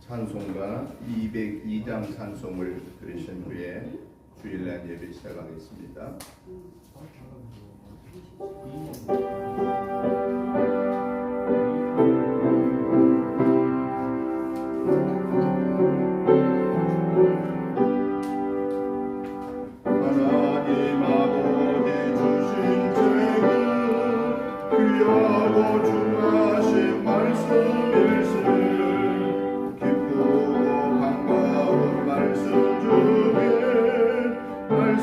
찬송가 202장 찬송을 들으신 후에 주일날 예배 시작하겠습니다. 하나님 아버지 주신 죄는 귀하고 중하신 말씀일세.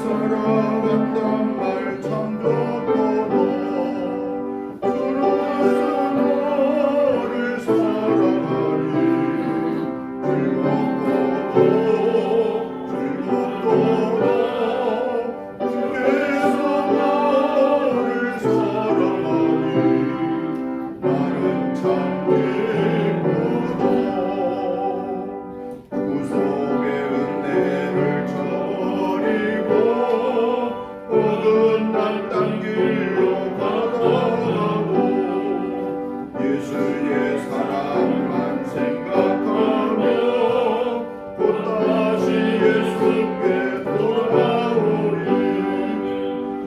사랑한단 말 참 좋도다. 주로서 너를 사랑하니 즐겁도다. 주께서 나를 사랑하니 나는 참 기쁘다. 구속의 은혜를 저버리고 어긋난 딴 길로 가다가도 예수의 사랑만 생각하며 또다시 예수께 돌아오리.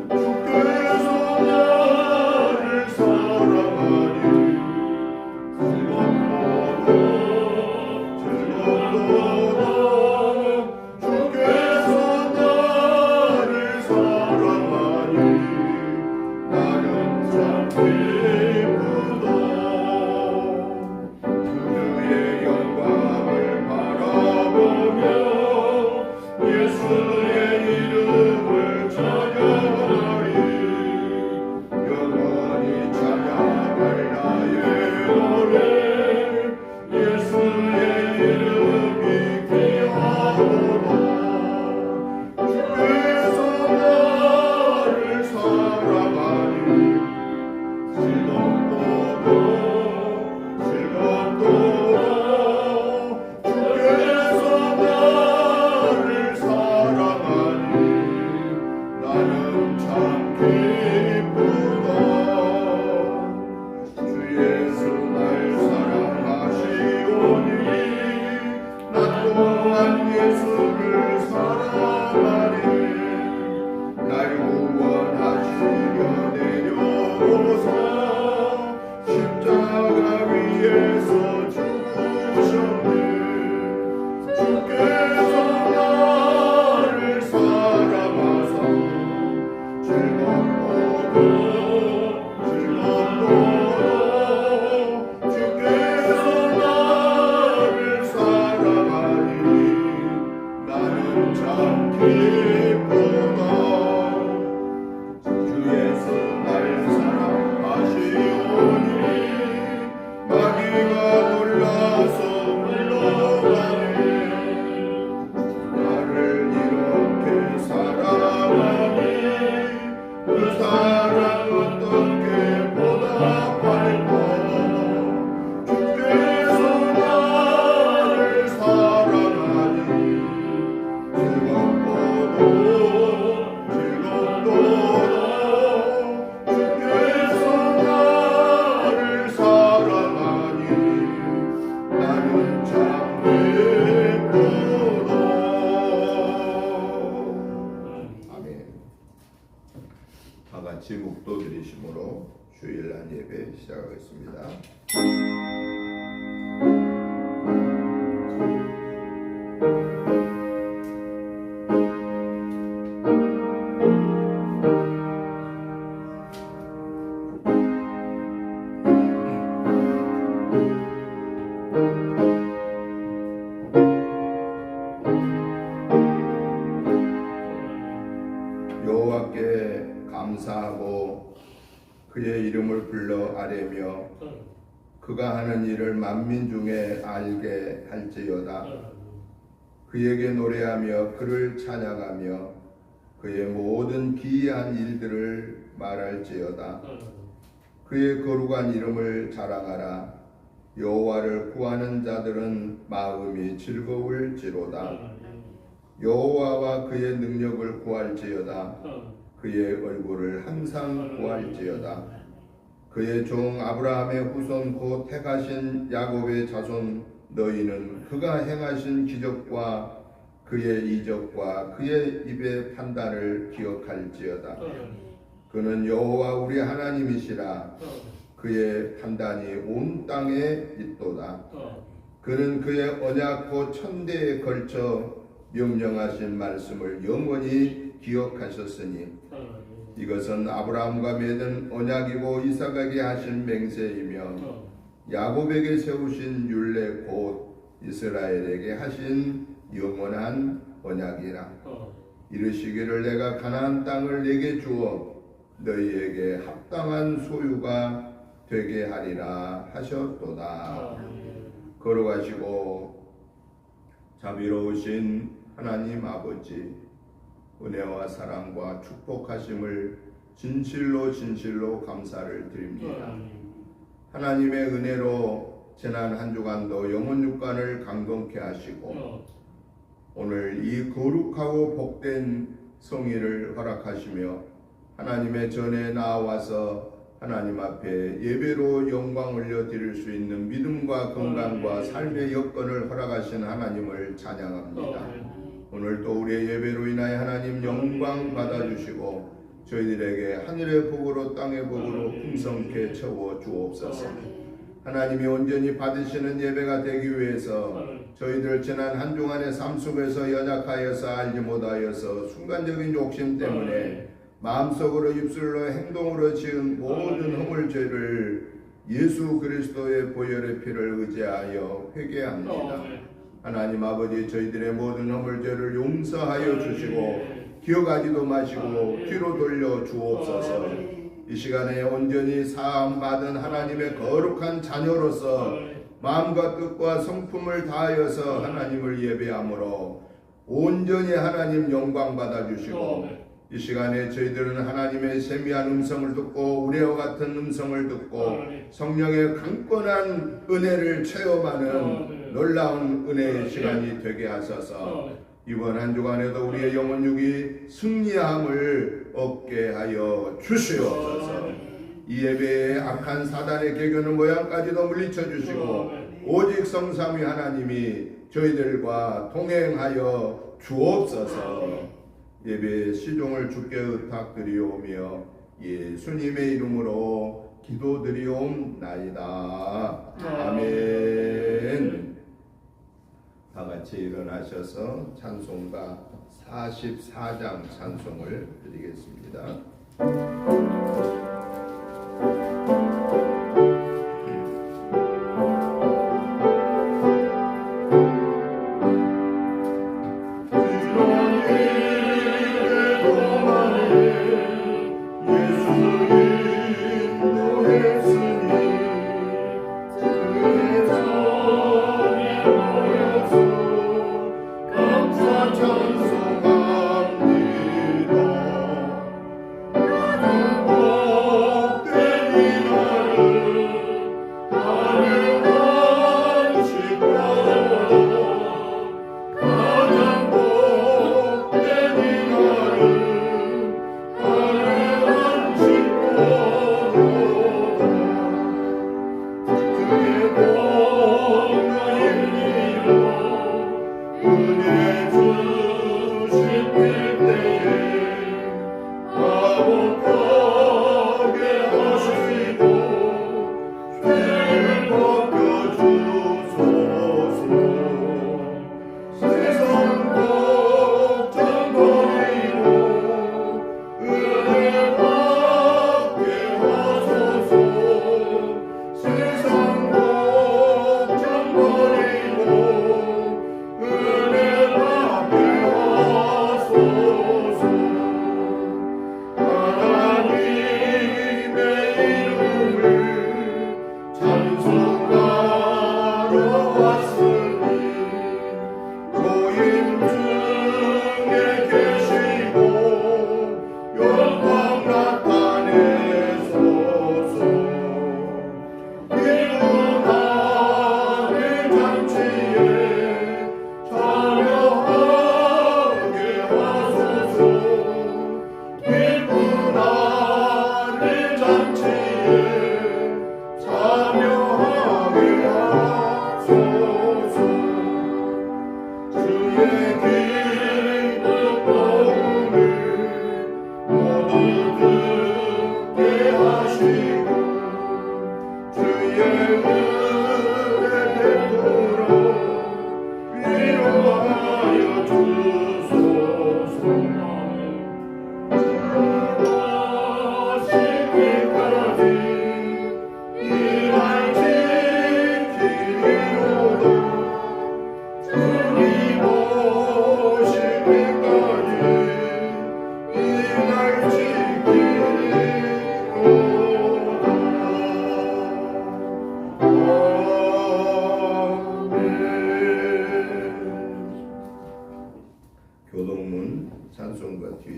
주께서 나를 사랑하니 즐겁도다. 주께서 나를 사랑하니 나는 참 기쁘다. 주의 영광을 바라보며 예수의 이름을 찬양하리. 영원히 찬양할 나의 노래 예수의 이름이 귀하도다. 주께서 나를 사랑하니 즐겁도다. 주께서 나를 사랑하니 나는 참 기쁘다. 주 예수 날 사랑하시오니 나 또한 예수를 사랑하리. 날 구원하시려 내려오사 십자가 위에서 죽으셨네. 주께서 나를 사랑하사 즐겁도다. 주께서 나를 사랑하니 나는 참 기쁘다. 주 예수 날 사랑하시오니 마귀가 놀라서 물러가네. 나를 이렇게 사랑하니 그 사랑 어떻게 보답할까. 주께서 나를 사랑하니 즐겁도다. 주께서 나를 사랑하니 나는 참 기쁘다. 아멘. 다 같이 묵도 드리심으로 주일날 예배 시작하겠습니다. 여호와께 감사하고 그의 이름을 불러 아뢰며 그가 하는 일을 만민 중에 알게 할지어다. 그에게 노래하며 그를 찬양하며 그의 모든 기이한 일들을 말할지어다. 그의 거룩한 이름을 자랑하라. 여호와를 구하는 자들은 마음이 즐거울지로다. 여호와와 그의 능력을 구할지어다. 그의 얼굴을 항상 구할지어다. 그의 종 아브라함의 후손 곧 택하신 야곱의 자손 너희는 그가 행하신 기적과 그의 이적과 그의 입의 판단을 기억할지어다. 그는 여호와 우리 하나님이시라. 그의 판단이 온 땅에 있도다. 그는 그의 언약 곧 천대에 걸쳐 명령하신 말씀을 영원히 기억하셨으니 이것은 아브라함과 맺은 언약이고 이삭에게 하신 맹세이며 야곱에게 세우신 율례 곧 이스라엘에게 하신 영원한 언약이라. 이르시기를 내가 가나안 땅을 내게 주어 너희에게 합당한 소유가 되게 하리라 하셨도다. 걸어가시고 자비로우신 하나님 아버지, 은혜와 사랑과 축복하심을 진실로 감사를 드립니다. 하나님의 은혜로 지난 한 주간도 영혼 육관을 강건케 하시고 오늘 이 거룩하고 복된 성의를 허락하시며 하나님의 전에 나와서 하나님 앞에 예배로 영광 올려드릴 수 있는 믿음과 건강과 삶의 여건을 허락하신 하나님을 찬양합니다. 오늘 또 우리의 예배로 인하여 하나님 영광 받아주시고 저희들에게 하늘의 복으로 땅의 복으로 풍성케 채워 주옵소서. 하나님이 온전히 받으시는 예배가 되기 위해서 저희들 지난 한 주간의 삶 속에서 연약하여서 알지 못하여서 순간적인 욕심 때문에 마음속으로 입술로 행동으로 지은 모든 허물죄를 예수 그리스도의 보혈의 피를 의지하여 회개합니다. 하나님 아버지, 저희들의 모든 허물죄를 용서하여 주시고 기억하지도 마시고 뒤로 돌려 주옵소서. 이 시간에 온전히 사함받은 하나님의 거룩한 자녀로서 마음과 뜻과 성품을 다하여서 하나님을 예배함으로 온전히 하나님 영광 받아주시고 이 시간에 저희들은 하나님의 세미한 음성을 듣고 우레와 같은 음성을 듣고 성령의 강권한 은혜를 체험하는 놀라운 은혜의 시간이 되게 하소서. 이번 한 주간에도 우리의 영혼육이 승리함을 얻게 하여 주시옵소서. 이 예배에 악한 사단의 개교는 모양까지도 물리쳐 주시고 오직 성삼위 하나님이 저희들과 동행하여 주옵소서. 예배의 시종을 주께 의탁드리오며 예수님의 이름으로 기도드리옵나이다. 아멘. 다 같이 일어나셔서 찬송가 44장 찬송을 드리겠습니다. 찬송합니다.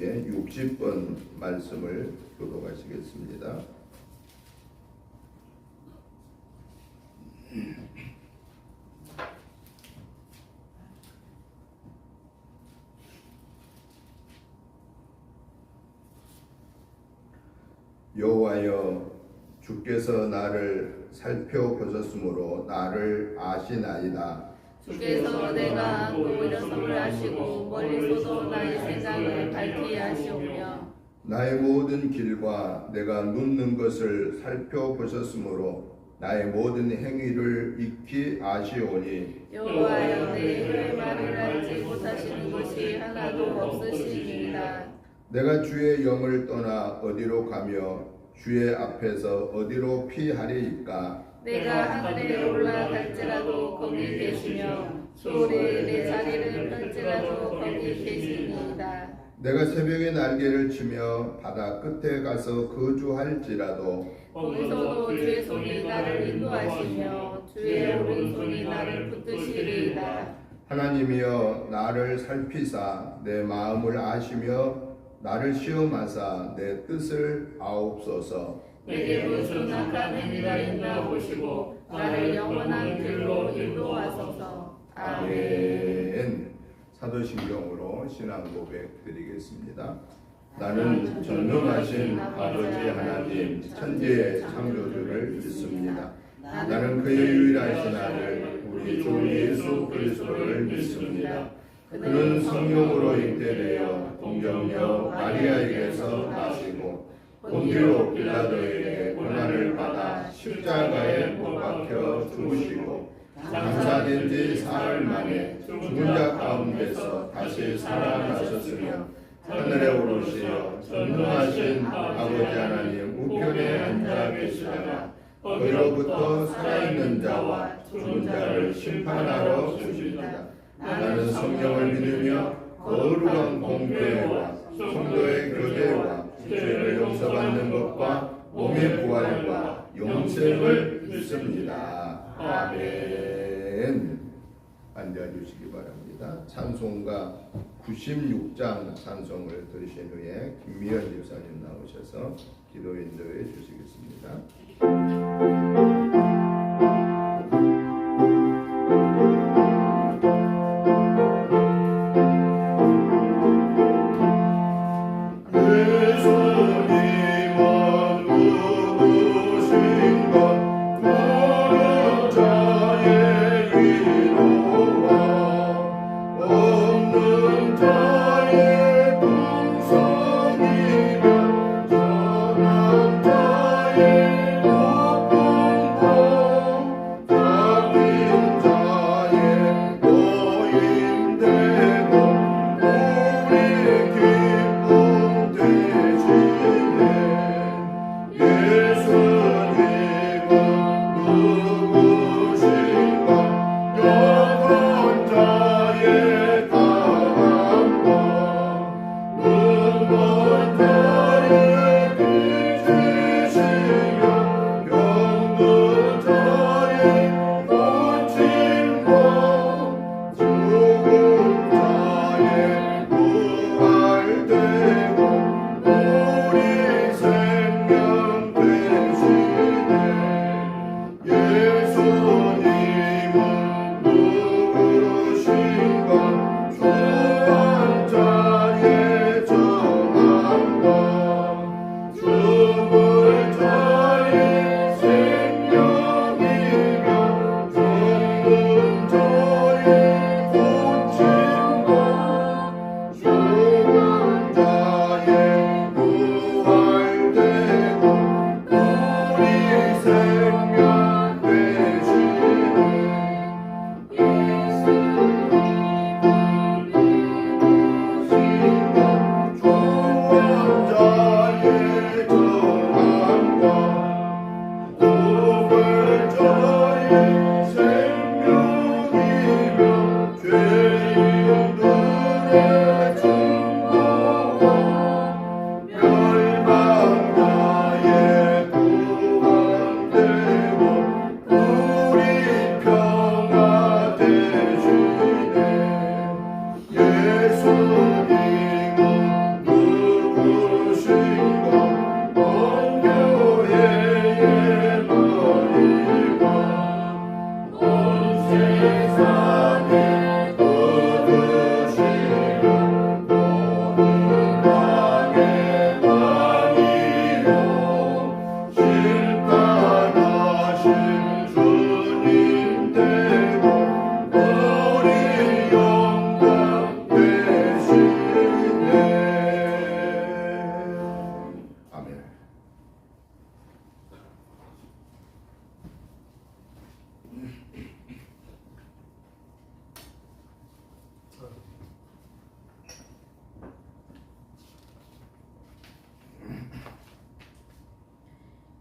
함께 60번 말씀을 교독하시겠습니다. 여호와여, 주께서 나를 살펴보셨으므로 나를 아시나이다. 주께서 내가 앉고 일어섬을 아시고 멀리서도 나의 생각을 밝히게 하시오며 나의 모든 길과 내가 눕는 것을 살펴보셨으므로 나의 모든 행위를 익히 아시오니 여호와여, 내 혀의 말을 알지 못하시는 것이 하나도 없으시니이다. 내가 주의 영을 떠나 어디로 가며 주의 앞에서 어디로 피하리이까? 내가 하늘에 올라갈지라도 거기 계시며 수월에 내 자리를 펼지라도 거기 계시니이다. 내가 새벽에 날개를 치며 바다 끝에 가서 거주할지라도 거기서도 주의 손이 나를 인도하시며 주의 오른손이 나를 붙드시리이다. 하나님이여, 나를 살피사 내 마음을 아시며 나를 시험하사 내 뜻을 아옵소서. 내게 무슨 악한 행위가 있나 보시고 나를 영원한 길로 인도하소서. 아멘. 사도신경으로 신앙 고백 드리겠습니다. 나는 전능하신 아버지 하나님 천지의 창조주를 믿습니다. 나는 그의 유일하신 아들 우리 주 예수 그리스도를 믿습니다. 그는 성령으로 잉태되어 동정녀 마리아에게서 나시고 본디오 빌라도에게 고난을 받아 십자가에 못 박혀 죽으시고 장사된 지 사흘 만에 죽은 자 가운데서 다시 살아나셨으며 하늘에 오르시어 전능하신 아버지 하나님 우편에 앉아 계시다가 거기로부터 살아있는 자와 죽은 자를 심판하러 오십니다. 나는 성령을 믿으며 거룩한 공교회와 성도의 교제와 죄를 용서받는 것과 몸의 부활과 영생을 믿습니다. 아멘. 앉아주시기 바랍니다. 찬송가 96장 찬송을 들으신 후에 김미연 집사님 나오셔서 기도 인도해 주시겠습니다. 내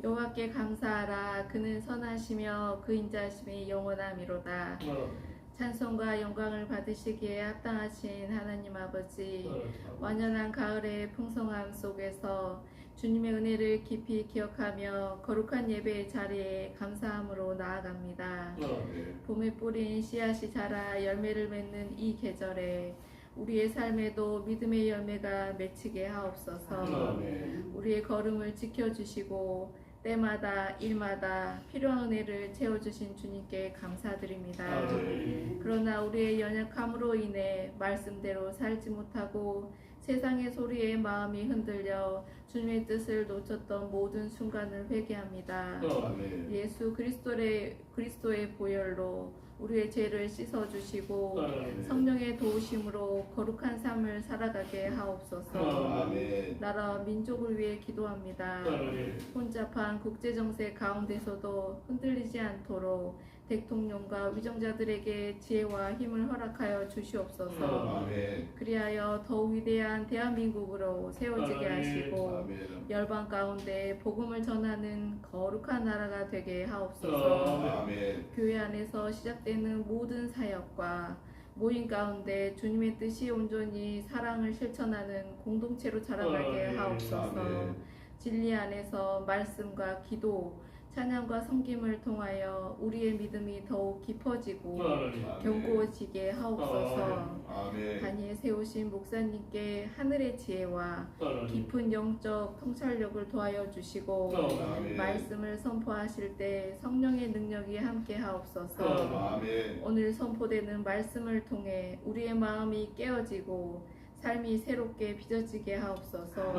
여호와께 감사하라. 그는 선하시며 그 인자하심이 영원함이로다. 찬송과 영광을 받으시기에 합당하신 하나님 아버지, 완연한 가을의 풍성함 속에서 주님의 은혜를 깊이 기억하며 거룩한 예배의 자리에 감사함으로 나아갑니다. 봄에 뿌린 씨앗이 자라 열매를 맺는 이 계절에 우리의 삶에도 믿음의 열매가 맺히게 하옵소서. 우리의 걸음을 지켜주시고 때마다 일마다 필요한 은혜를 채워주신 주님께 감사드립니다. 그러나 우리의 연약함으로 인해 말씀대로 살지 못하고 세상의 소리에 마음이 흔들려 주님의 뜻을 놓쳤던 모든 순간을 회개합니다. 예수 그리스도의 보혈로 우리의 죄를 씻어주시고 성령의 도우심으로 거룩한 삶을 살아가게 하옵소서. 나라와 민족을 위해 기도합니다. 혼잡한 국제정세 가운데서도 흔들리지 않도록 대통령과 위정자들에게 지혜와 힘을 허락하여 주시옵소서. 그리하여 더욱 위대한 대한민국으로 세워지게 하시고 열방 가운데 복음을 전하는 거룩한 나라가 되게 하옵소서. 교회 안에서 시작되는 모든 사역과 모임 가운데 주님의 뜻이 온전히 사랑을 실천하는 공동체로 자라나게 하옵소서. 진리 안에서 말씀과 기도, 찬양과 섬김을 통하여 우리의 믿음이 더욱 깊어지고 견고해지게 하옵소서. 단위에 세우신 목사님께 하늘의 지혜와 깊은 영적 통찰력을 도하여 주시고 말씀을 선포하실 때 성령의 능력이 함께 하옵소서. 오늘 선포되는 말씀을 통해 우리의 마음이 깨어지고 삶이 새롭게 빚어지게 하옵소서.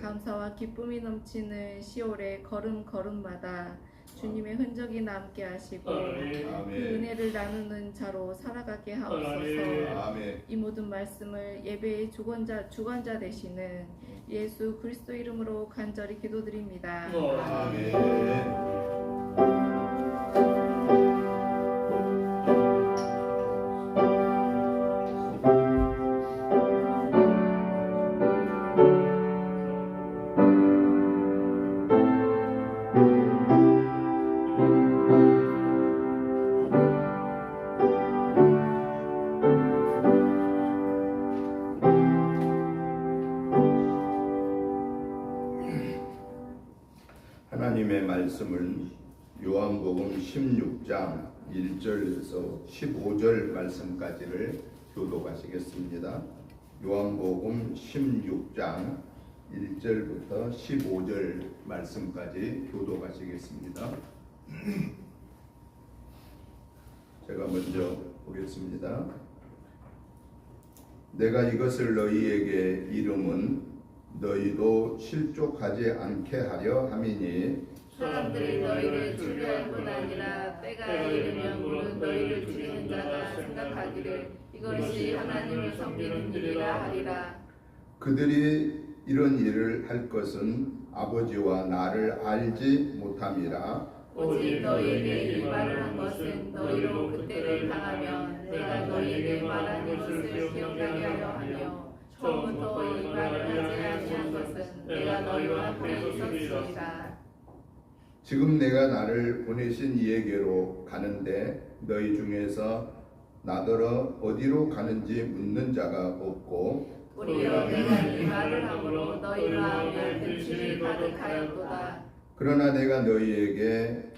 감사와 기쁨이 넘치는 10월의 걸음걸음마다 주님의 흔적이 남게 하시고 그 은혜를 나누는 자로 살아가게 하옵소서. 이 모든 말씀을 예배의 주관자 되시는 예수 그리스도 이름으로 간절히 기도드립니다. 하나님의 말씀을 요한복음 16장 1절에서 15절 말씀까지를 교독하시겠습니다. 요한복음 16장 1절부터 15절 말씀까지 교독하시겠습니다. 제가 먼저 보겠습니다. 내가 이것을 너희에게 이름은 너희도 실족하지 않게 하려 함이니 사람들이 너희를 주려할 뿐 아니라 때가 이르면 물은 너희를 죽이는 자가 생각하기를 이것이 하나님을 섬기는 일이라 하리라. 그들이 이런 일을 할 것은 아버지와 나를 알지 못함이라. 오직 너희에게 이 말을 한 것은 너희로 그때를 당하면 내가 너희에게 말한 것을 기억나게 하려 하며 처음부터 이 말을 하지 아니한 것은 내가 너희와 함께 있었으리라. 지금 내가 나를 보내신 이에게로 가는데 너희 중에서 나더러 어디로 가는지 묻는 자가 없고 우리여 내가 이 말을 함으로 너희 마음에 근심이 가득하였도다. 그러나 내가 너희에게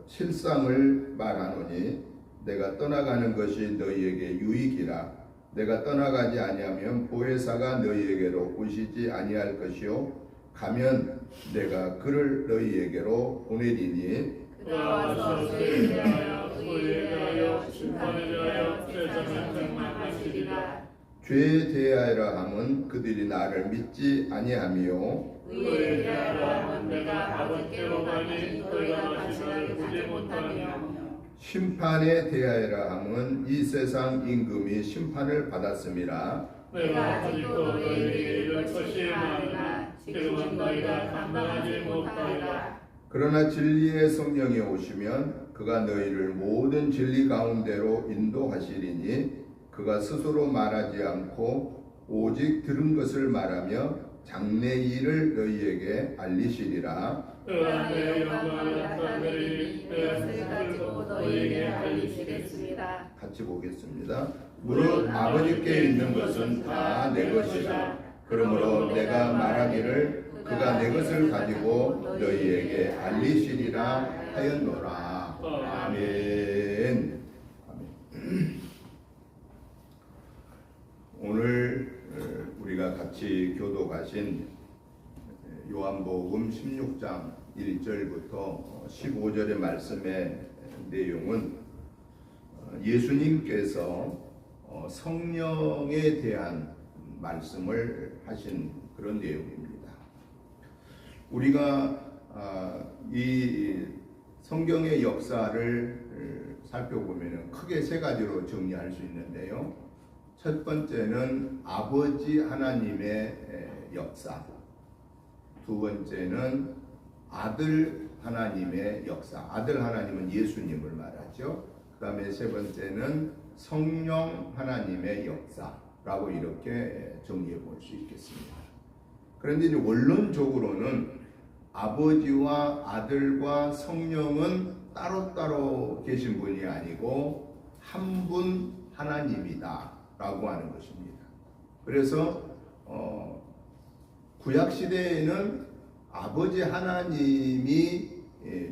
실상을 말하노니 내가 떠나가는 것이 너희에게 유익이라. 내가 떠나가지 아니하면 보혜사가 너희에게로 오시지 아니할 것이요 가면 내가 그를 너희에게로 보내리니 그가 와서 죄에 대하여 의에 대하여 심판에 대하여 세상을 책망하시리라. 죄에 대하여라 함은 그들이 나를 믿지 아니하며 의에 대하여 함은 내가 아버지께로 가니 너희가 당신을 보지 못하며 심판에 대하여라 함은 이 세상 임금이 심판을 받았음이라. 내가 아직도 너희에게 이를 것이 많으나 지금은 너희가 감당하지 못하리라. 그러나 진리의 성령이 오시면 그가 너희를 모든 진리 가운데로 인도하시리니 그가 스스로 말하지 않고 오직 들은 것을 말하며 장래 일을 너희에게 알리시리라. 그가 내 영광을 나타내리니 그것을 가지고 너희에게 알리시겠습니다. 같이 보겠습니다. 무릇 아버지께 있는 것은 다 내 것이라. 그러므로 내가 말하기를 그가 내 것을 가지고 너희에게 알리시리라 하였노라. 아멘. 아멘. 오늘 우리가 같이 교독하신 요한복음 16장 1절부터 15절의 말씀의 내용은 예수님께서 성령에 대한 말씀을 하신 그런 내용입니다. 우리가 이 성경의 역사를 살펴보면 크게 세 가지로 정리할 수 있는데요. 첫 번째는 아버지 하나님의 역사, 두 번째는 아들 하나님의 역사, 아들 하나님은 예수님을 말하죠. 그 다음에 세 번째는 성령 하나님의 역사라고 이렇게 정리해 볼 수 있겠습니다. 그런데 이제 원론적으로는 아버지와 아들과 성령은 따로따로 계신 분이 아니고 한 분 하나님이다 라고 하는 것입니다. 그래서 구약 시대에는 아버지 하나님이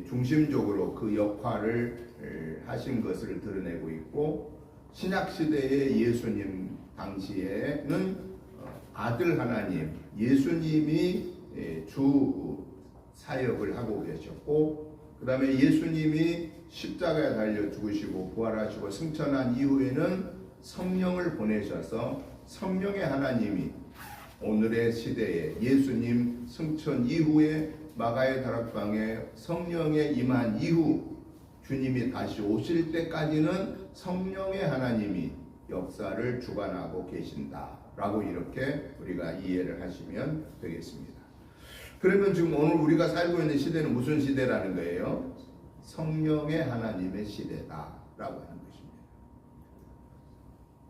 중심적으로 그 역할을 하신 것을 드러내고 있고, 신약 시대의 예수님 당시에는 아들 하나님 예수님이 주 사역을 하고 계셨고, 그 다음에 예수님이 십자가에 달려 죽으시고 부활하시고 승천한 이후에는 성령을 보내셔서 성령의 하나님이 오늘의 시대에 예수님 승천 이후에 마가의 다락방에 성령에 임한 이후 주님이 다시 오실 때까지는 성령의 하나님이 역사를 주관하고 계신다라고 이렇게 우리가 이해를 하시면 되겠습니다. 그러면 지금 오늘 우리가 살고 있는 시대는 무슨 시대라는 거예요? 성령의 하나님의 시대다라고 하는 것입니다.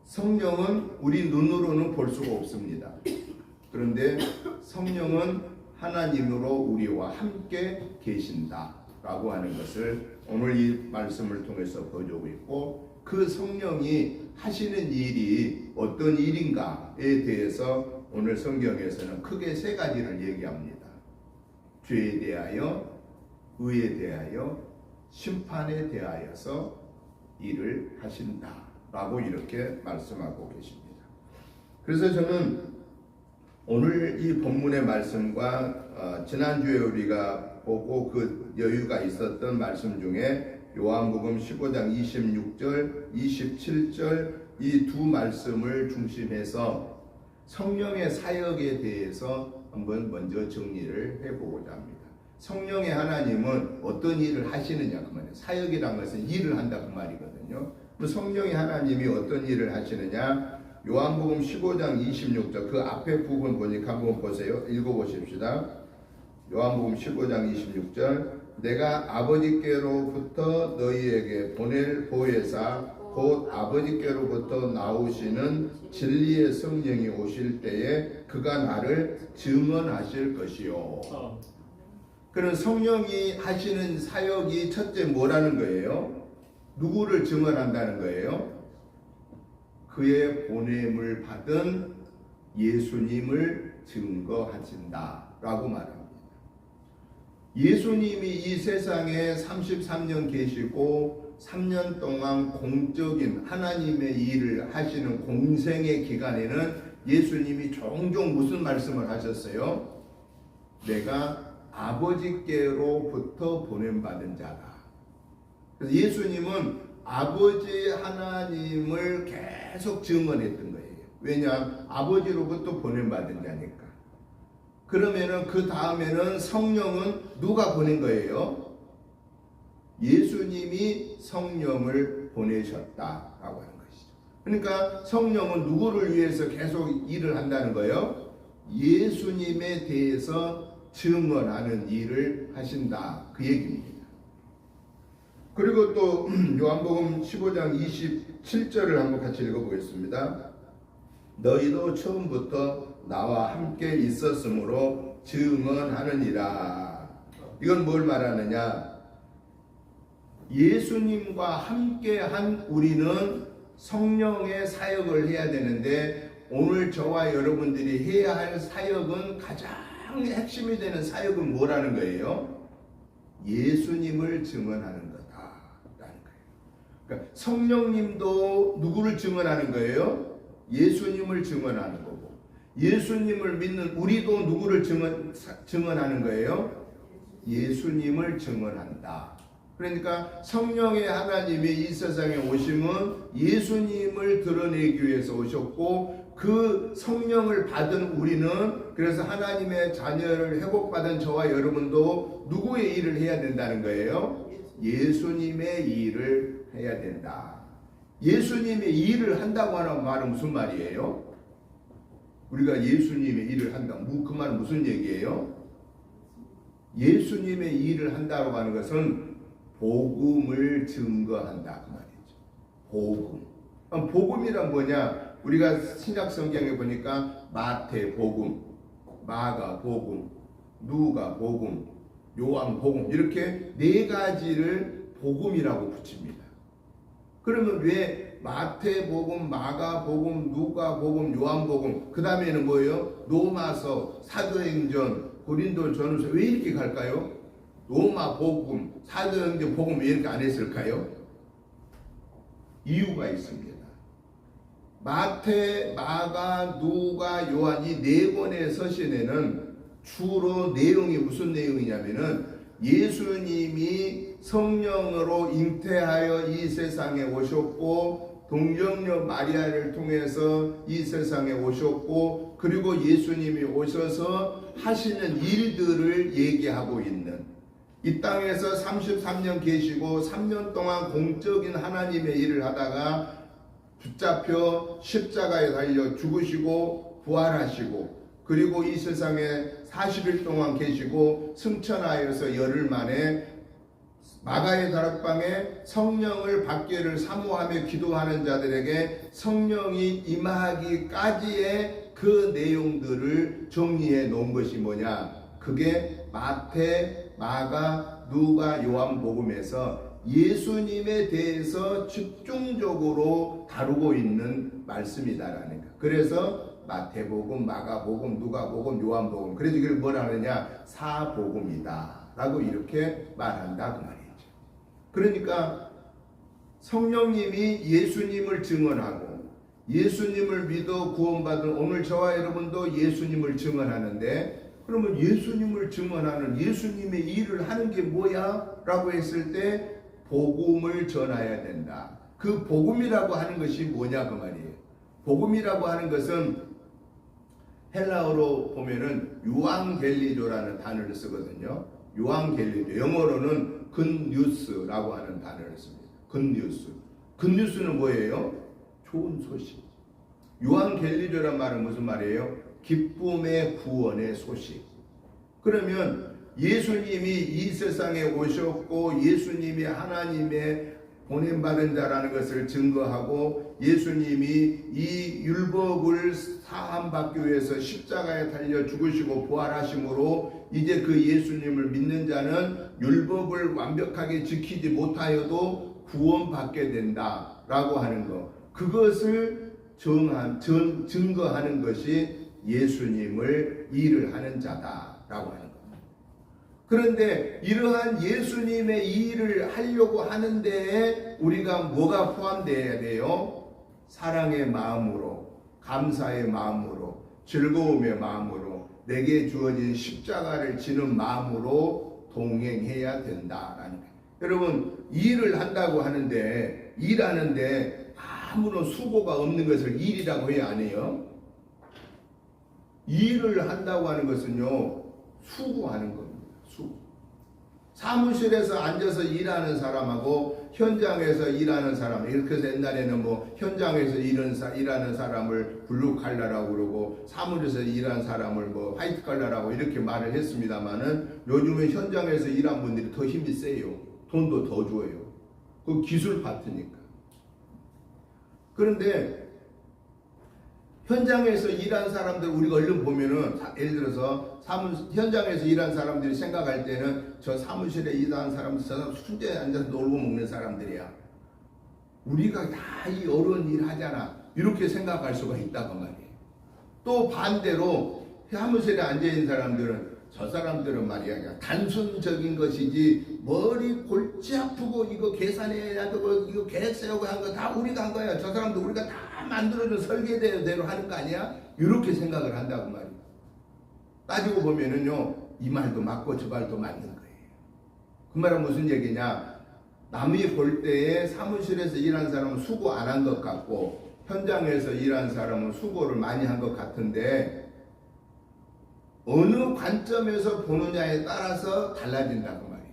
성령은 우리 눈으로는 볼 수가 없습니다. 그런데 성령은 하나님으로 우리와 함께 계신다라고 하는 것을 오늘 이 말씀을 통해서 보여주고 있고, 그 성령이 하시는 일이 어떤 일인가에 대해서 오늘 성경에서는 크게 세 가지를 얘기합니다. 죄에 대하여, 의에 대하여, 심판에 대하여서 일을 하신다라고 이렇게 말씀하고 계십니다. 그래서 저는 오늘 이 본문의 말씀과 지난주에 우리가 보고 그 여유가 있었던 말씀 중에 요한복음 15장 26절, 27절 이 두 말씀을 중심해서 성령의 사역에 대해서 한번 먼저 정리를 해보고자 합니다. 성령의 하나님은 어떤 일을 하시느냐 그 말이에요. 사역이란 것은 일을 한다 그 말이거든요. 성령의 하나님이 어떤 일을 하시느냐? 요한복음 15장 26절 그 앞에 부분 보니까 한번 보세요. 읽어보십시다. 요한복음 15장 26절 내가 아버지께로부터 너희에게 보낼 보혜사 곧 아버지께로부터 나오시는 진리의 성령이 오실 때에 그가 나를 증언하실 것이요. 그런 성령이 하시는 사역이 첫째 뭐라는 거예요? 누구를 증언한다는 거예요? 그의 보냄을 받은 예수님을 증거하신다라고 말합니다. 예수님이 이 세상에 33년 계시고 3년 동안 공적인 하나님의 일을 하시는 공생의 기간에는 예수님이 종종 무슨 말씀을 하셨어요? 내가 아버지께로부터 보냄받은 자다. 그래서 예수님은 아버지 하나님을 계속 증언했던 거예요. 왜냐? 아버지로부터 보냄받은 자니까. 그러면은 그 다음에는 성령은 누가 보낸 거예요? 예수님이 성령을 보내셨다라고 하는 것이죠. 그러니까 성령은 누구를 위해서 계속 일을 한다는 거예요? 예수님에 대해서 증언하는 일을 하신다 그 얘기입니다. 그리고 또 요한복음 15장 27절을 한번 같이 읽어보겠습니다. 너희도 처음부터 나와 함께 있었으므로 증언하느니라. 이건 뭘 말하느냐? 예수님과 함께한 우리는 성령의 사역을 해야 되는데, 오늘 저와 여러분들이 해야 할 사역은, 가장 핵심이 되는 사역은 뭐라는 거예요? 예수님을 증언하는 거다라는 거예요. 그러니까 성령님도 누구를 증언하는 거예요? 예수님을 증언하는 거고, 예수님을 믿는 우리도 누구를 증언하는 거예요? 예수님을 증언한다. 그러니까 성령의 하나님이 이 세상에 오심은 예수님을 드러내기 위해서 오셨고, 그 성령을 받은 우리는, 그래서 하나님의 자녀를 회복받은 저와 여러분도 누구의 일을 해야 된다는 거예요? 예수님의 일을 해야 된다. 예수님의 일을 한다고 하는 말은 무슨 말이에요? 우리가 예수님의 일을 한다. 그 말은 무슨 얘기예요? 예수님의 일을 한다고 하는 것은 복음을 증거한다 그 말이죠. 복음. 복음이란 뭐냐? 우리가 신약 성경에 보니까 마태 복음, 마가 복음, 누가 복음, 요한 복음, 이렇게 네 가지를 복음이라고 붙입니다. 그러면 왜 마태 복음, 마가 복음, 누가 복음, 요한 복음, 그 다음에는 뭐예요? 로마서, 사도행전, 고린도전서, 왜 이렇게 갈까요? 로마 복음, 사도행전 복음 왜 이렇게 안 했을까요? 이유가 있습니다. 마태, 마가, 누가, 요한 이 네 권의 서신에는 주로 내용이 무슨 내용이냐면은, 예수님이 성령으로 잉태하여 이 세상에 오셨고, 동정녀 마리아를 통해서 이 세상에 오셨고, 그리고 예수님이 오셔서 하시는 일들을 얘기하고 있는, 이 땅에서 33년 계시고 3년 동안 공적인 하나님의 일을 하다가 붙잡혀 십자가에 달려 죽으시고 부활하시고, 그리고 이 세상에 40일 동안 계시고 승천하여서 열흘 만에 마가의 다락방에 성령을 받기를 사모하며 기도하는 자들에게 성령이 임하기까지의 그 내용들을 정리해 놓은 것이 뭐냐? 그게 마태, 마가, 누가, 요한 복음에서 예수님에 대해서 집중적으로 다루고 있는 말씀이다라는 거. 그래서 마태복음, 마가복음, 누가복음, 요한복음, 그래서 이걸 뭐라 하느냐? 사복음이다 라고 이렇게 말한다 그 말이죠. 그러니까 성령님이 예수님을 증언하고, 예수님을 믿어 구원받은 오늘 저와 여러분도 예수님을 증언하는데, 그러면 예수님을 증언하는 예수님의 일을 하는 게 뭐야? 라고 했을 때 복음을 전해야 된다. 그 복음이라고 하는 것이 뭐냐 그 말이에요. 복음이라고 하는 것은 헬라어로 보면은 유앙겔리조라는 단어를 쓰거든요. 유앙겔리조, 영어로는 굿뉴스라고 하는 단어를 씁니다. 굿뉴스. 굿뉴스는 뭐예요? 좋은 소식. 유앙겔리조란 말은 무슨 말이에요? 기쁨의 구원의 소식. 그러면 예수님이 이 세상에 오셨고 예수님이 하나님의 보냄받은 자라는 것을 증거하고, 예수님이 이 율법을 사함받기 위해서 십자가에 달려 죽으시고 부활하심으로 이제 그 예수님을 믿는 자는 율법을 완벽하게 지키지 못하여도 구원받게 된다라고 하는 것, 그것을 증거하는 것이 예수님을 일을 하는 자다라고 하는 겁니다. 그런데 이러한 예수님의 일을 하려고 하는데 우리가 뭐가 포함되어야 돼요? 사랑의 마음으로, 감사의 마음으로, 즐거움의 마음으로, 내게 주어진 십자가를 지는 마음으로 동행해야 된다라는 거예요. 여러분, 일을 한다고 하는데, 일하는데 아무런 수고가 없는 것을 일이라고 해야 안 해요? 일을 한다고 하는 것은요, 수고하는 겁니다. 사무실에서 앉아서 일하는 사람하고 현장에서 일하는 사람, 이렇게 해서 옛날에는 뭐 현장에서 일하는 사람을 블루 칼라라고 그러고 사무실에서 일하는 사람을 뭐 화이트 칼라라고 이렇게 말을 했습니다만은, 요즘에 현장에서 일하는 분들이 더 힘이 세요. 돈도 더 줘요. 그 기술 파트니까. 그런데 현장에서 일한 사람들 우리가 얼른 보면은 예를 들어서 현장에서 일한 사람들이 생각할 때는 저 사무실에 일하는 사람들 저 사람 순대에 앉아서 놀고 먹는 사람들이야. 우리가 다 이 어려운 일 하잖아. 이렇게 생각할 수가 있다고 말이에요. 또 반대로 사무실에 앉아있는 사람들은 저 사람들은 말이야 단순적인 것이지 머리 골치 아프고 이거 계산해야 되고 이거 계획 세우고 한 거 다 우리가 한 거야. 저 사람도 우리가 다 만들어준 설계대로 하는 거 아니야? 이렇게 생각을 한다고 말이에요. 따지고 보면은요 이 말도 맞고 저 말도 맞는 거예요. 그 말은 무슨 얘기냐? 남이 볼 때에 사무실에서 일한 사람은 수고 안 한 것 같고 현장에서 일한 사람은 수고를 많이 한 것 같은데 어느 관점에서 보느냐에 따라서 달라진다고 말이에요.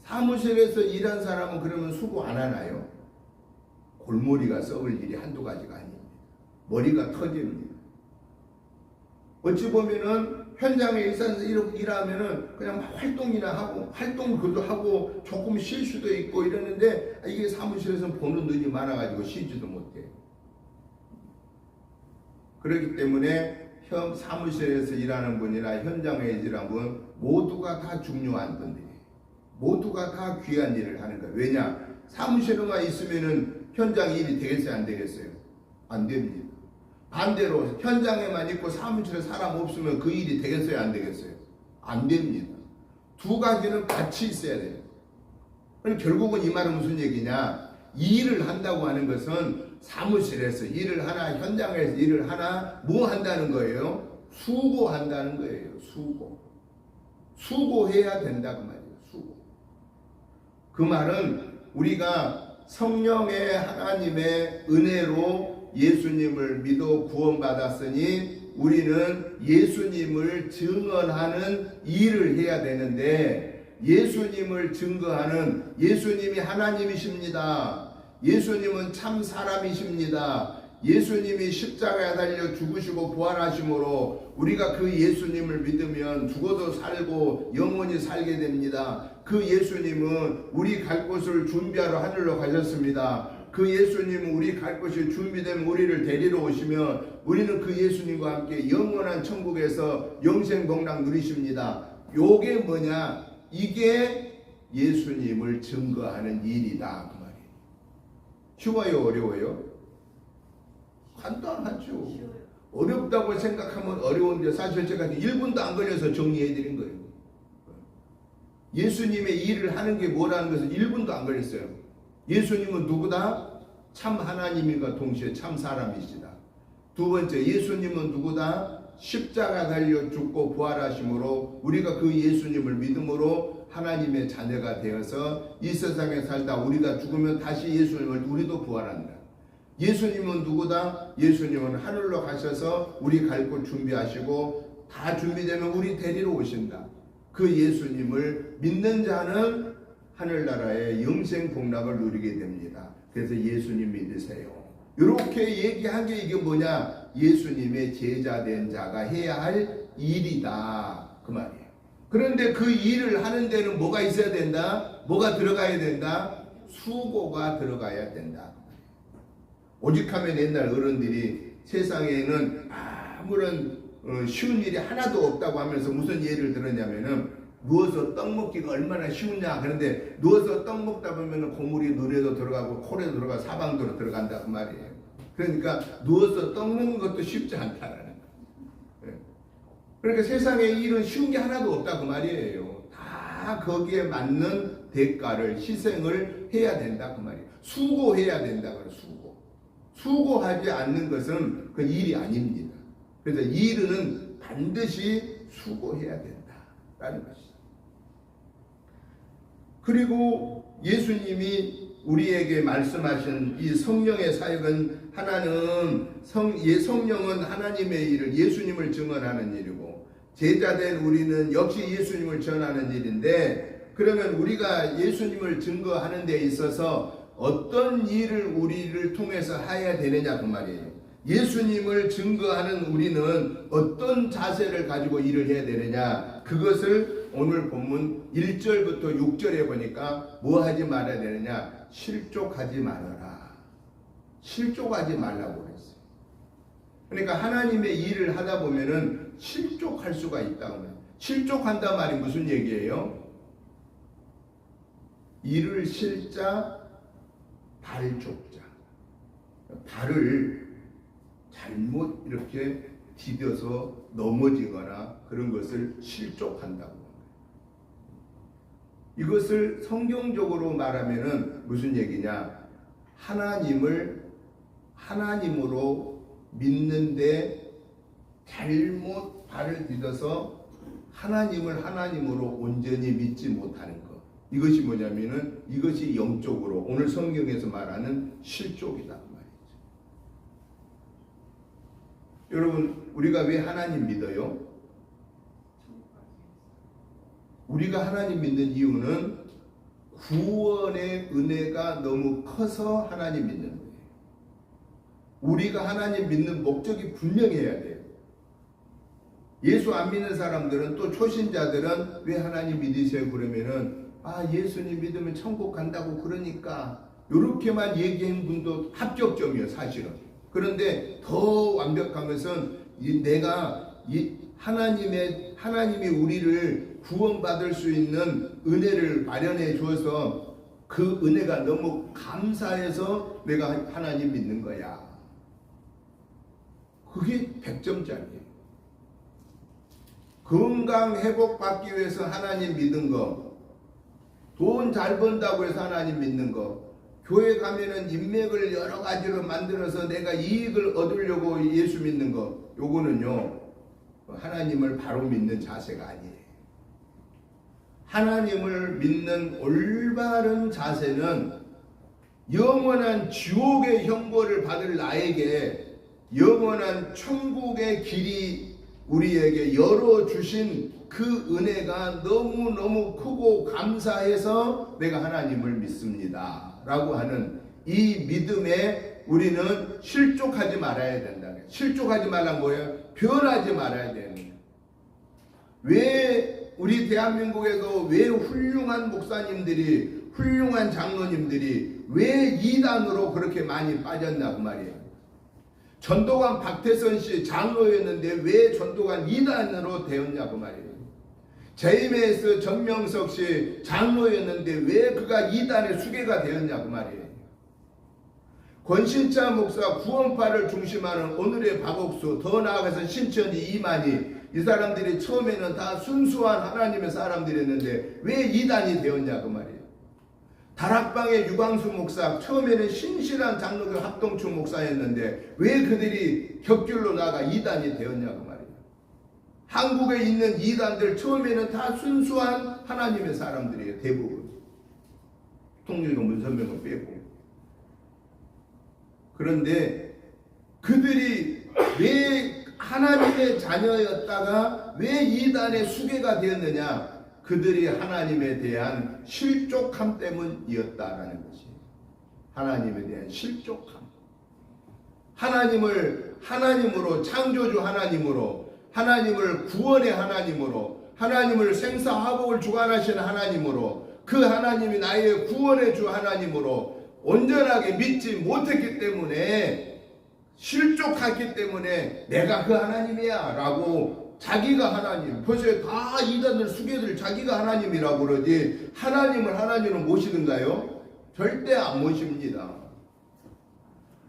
사무실에서 일한 사람은 그러면 수고 안 하나요? 골머리가 썩을 일이 한두 가지가 아닙니다. 머리가 터집니다. 어찌 보면은 현장에 일하면은 그냥 활동이나 하고 활동 그도 하고 조금 쉴 수도 있고 이러는데 이게 사무실에서는 보는 눈이 많아가지고 쉬지도 못해요. 그렇기 때문에 사무실에서 일하는 분이나 현장에 일하는 분 모두가 다 중요한 분들이에요. 모두가 다 귀한 일을 하는 거예요. 왜냐? 사무실에만 있으면은 현장 일이 되겠어요? 안 되겠어요? 안 됩니다. 반대로 현장에만 있고 사무실에 사람 없으면 그 일이 되겠어요? 안 되겠어요? 안 됩니다. 두 가지는 같이 있어야 돼요. 그럼 결국은 이 말은 무슨 얘기냐? 일을 한다고 하는 것은 사무실에서 일을 하나 현장에서 일을 하나 뭐 한다는 거예요? 수고한다는 거예요. 수고해야 된다고 말이에요. 수고. 그 말은 우리가 성령의 하나님의 은혜로 예수님을 믿어 구원받았으니 우리는 예수님을 증언하는 일을 해야 되는데 예수님을 증거하는 예수님이 하나님이십니다. 예수님은 참 사람이십니다. 예수님이 십자가에 달려 죽으시고 부활하심으로 우리가 그 예수님을 믿으면 죽어도 살고 영원히 살게 됩니다. 그 예수님은 우리 갈 곳을 준비하러 하늘로 가셨습니다. 그 예수님은 우리 갈 곳이 준비되면 우리를 데리러 오시면 우리는 그 예수님과 함께 영원한 천국에서 영생복락 누리십니다. 요게 뭐냐? 이게 예수님을 증거하는 일이다. 그 말이에요. 쉬워요? 어려워요? 간단하죠. 어렵다고 생각하면 어려운데 사실 제가 1분도 안 걸려서 정리해드린 거예요. 예수님의 일을 하는 게 뭐라는 것은 1분도 안 걸렸어요. 예수님은 누구다? 참 하나님인과 동시에 참 사람이시다. 두 번째, 예수님은 누구다? 십자가 달려 죽고 부활하심으로 우리가 그 예수님을 믿음으로 하나님의 자녀가 되어서 이 세상에 살다 우리가 죽으면 다시 예수님을 우리도 부활한다. 예수님은 누구다? 예수님은 하늘로 가셔서 우리 갈 곳 준비하시고 다 준비되면 우리 데리러 오신다. 그 예수님을 믿는 자는 하늘나라의 영생 복락을 누리게 됩니다. 그래서 예수님 믿으세요. 이렇게 얘기한 게 이게 뭐냐? 예수님의 제자된 자가 해야 할 일이다. 그 말이에요. 그런데 그 일을 하는 데는 뭐가 있어야 된다? 뭐가 들어가야 된다? 수고가 들어가야 된다. 오직하면 옛날 어른들이 세상에는 아무런 쉬운 일이 하나도 없다고 하면서 무슨 예를 들었냐면은 누워서 떡 먹기가 얼마나 쉬우냐. 그런데 누워서 떡 먹다 보면 고물이 눈에도 들어가고 코에도 들어가고 사방도로 들어간다 그 말이에요. 그러니까 누워서 떡 먹는 것도 쉽지 않다라는 거예요. 그러니까 세상에 일은 쉬운 게 하나도 없다 그 말이에요. 다 거기에 맞는 대가를 희생을 해야 된다 그 말이에요. 수고해야 된다 그래요. 수고하지 않는 것은 그 일이 아닙니다. 그래서 일은 반드시 수고해야 된다라는 것이죠. 그리고 예수님이 우리에게 말씀하신 이 성령의 사역은 하나는 성령은 하나님의 일을 예수님을 증언하는 일이고 제자된 우리는 역시 예수님을 전하는 일인데 그러면 우리가 예수님을 증거하는 데 있어서 어떤 일을 우리를 통해서 해야 되느냐 그 말이에요. 예수님을 증거하는 우리는 어떤 자세를 가지고 일을 해야 되느냐 그것을 오늘 본문 1절부터 6절에 보니까 뭐 하지 말아야 되느냐 실족하지 말아라. 실족하지 말라고 그랬어요. 그러니까 하나님의 일을 하다 보면은 실족할 수가 있다고. 실족한단 말이 무슨 얘기예요? 일을 실자 발족자. 발을 잘못 이렇게 디뎌서 넘어지거나 그런 것을 실족한다고. 이것을 성경적으로 말하면은 무슨 얘기냐? 하나님으로 믿는데 잘못 발을 디뎌서 하나님을 하나님으로 온전히 믿지 못하는 것. 이것이 뭐냐면은 이것이 영적으로 오늘 성경에서 말하는 실족이다 말이죠. 여러분, 우리가 왜 하나님 믿어요? 우리가 하나님 믿는 이유는 구원의 은혜가 너무 커서 하나님 믿는 거예요. 우리가 하나님 믿는 목적이 분명해야 돼요. 예수 안 믿는 사람들은, 또 초신자들은 왜 하나님 믿으세요? 그러면은 예수님 믿으면 천국 간다고 그러니까, 이렇게만 얘기한 분도 합격점이에요, 사실은. 그런데 더 완벽한 것은 하나님이 우리를 구원받을 수 있는 은혜를 마련해 주어서 그 은혜가 너무 감사해서 내가 하나님 믿는 거야. 그게 100점짜리예요. 건강 회복받기 위해서 하나님 믿은 거, 돈 잘 번다고 해서 하나님 믿는 거, 교회 가면은 인맥을 여러 가지로 만들어서 내가 이익을 얻으려고 예수 믿는 거, 요거는요 하나님을 바로 믿는 자세가 아니에요. 하나님을 믿는 올바른 자세는 영원한 지옥의 형벌을 받을 나에게 영원한 천국의 길이 우리에게 열어주신 그 은혜가 너무너무 크고 감사해서 내가 하나님을 믿습니다 라고 하는 이 믿음에 우리는 실족하지 말아야 된다. 실족하지 말란 거예요. 변하지 말아야 되는 거예요. 왜 우리 대한민국에서 왜 훌륭한 목사님들이, 훌륭한 장로님들이 왜 이단으로 그렇게 많이 빠졌냐고 말이에요. 전도관 박태선 씨 장로였는데 왜 전도관 이단으로 되었냐고 말이에요. JMS 정명석 씨 장로였는데 왜 그가 이단의 수괴가 되었냐고 말이에요. 권신자 목사 구원파를 중심하는 오늘의 박옥수, 더 나아가서 신천지 이만희, 이 사람들이 처음에는 다 순수한 하나님의 사람들이었는데 왜 이단이 되었냐고 말이에요. 다락방의 유광수 목사, 처음에는 신실한 장로교 합동충 목사였는데 왜 그들이 격길로 나가 이단이 되었냐고 말이에요. 한국에 있는 이단들 처음에는 다 순수한 하나님의 사람들이에요. 대부분. 통일교 문선명을 빼고. 그런데 그들이 왜 하나님의 자녀였다가 왜 이단의 수괴가 되었느냐? 그들이 하나님에 대한 실족함 때문이었다라는 것이. 하나님에 대한 실족함. 하나님을 하나님으로, 창조주 하나님으로, 하나님을 구원의 하나님으로, 하나님을 생사화복을 주관하시는 하나님으로, 그 하나님이 나의 구원의 주 하나님으로 온전하게 믿지 못했기 때문에, 실족했기 때문에 내가 그 하나님이야 라고 자기가 하나님, 벌써 다 이단들 수괴들 자기가 하나님이라고 그러지 하나님을 하나님으로 모시는가요? 절대 안 모십니다.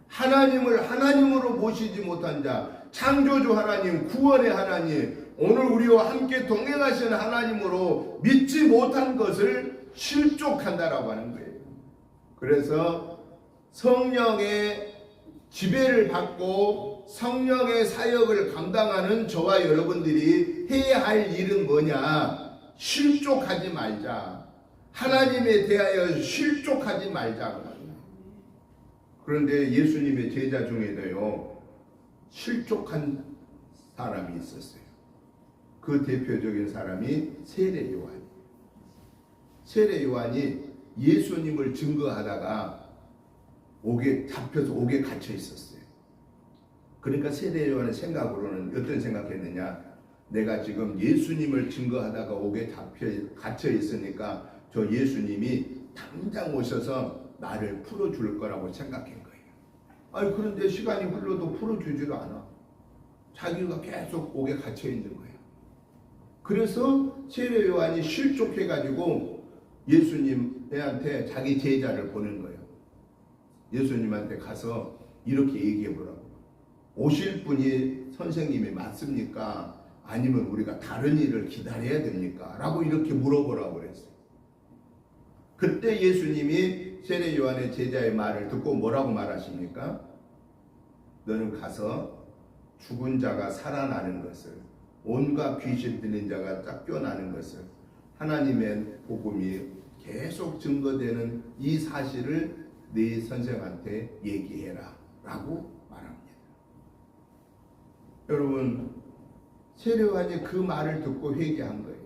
하나님을 하나님으로 모시지 못한 자, 창조주 하나님, 구원의 하나님, 오늘 우리와 함께 동행하시는 하나님으로 믿지 못한 것을 실족한다라고 하는 거예요. 그래서 성령의 지배를 받고 성령의 사역을 감당하는 저와 여러분들이 해야 할 일은 뭐냐? 실족하지 말자. 하나님에 대하여 실족하지 말자. 그런데 예수님의 제자 중에도요, 실족한 사람이 있었어요. 그 대표적인 사람이 세례 요한. 세례 요한이 예수님을 증거하다가 잡혀서 옥에 갇혀 있었어요. 그러니까 세례 요한의 생각으로는 어떤 생각했느냐? 내가 지금 예수님을 증거하다가 옥에 갇혀 있으니까 저 예수님이 당장 오셔서 나를 풀어줄 거라고 생각한 거예요. 그런데 시간이 흘러도 풀어주지를 않아. 자기가 계속 옥에 갇혀 있는 거예요. 그래서 세례 요한이 실족해가지고 예수님한테 자기 제자를 보낸 거예요. 예수님한테 가서 이렇게 얘기해 보라고. 오실 분이 선생님이 맞습니까? 아니면 우리가 다른 일을 기다려야 됩니까? 라고 이렇게 물어보라고 그랬어요. 그때 예수님이 세례 요한의 제자의 말을 듣고 뭐라고 말하십니까? 너는 가서 죽은 자가 살아나는 것을, 온갖 귀신 들린 자가 쫓겨나는 것을, 하나님의 복음이 계속 증거되는 이 사실을 네 선생한테 얘기해라 라고 말합니다. 여러분, 세례 요한이 그 말을 듣고 회개한 거예요.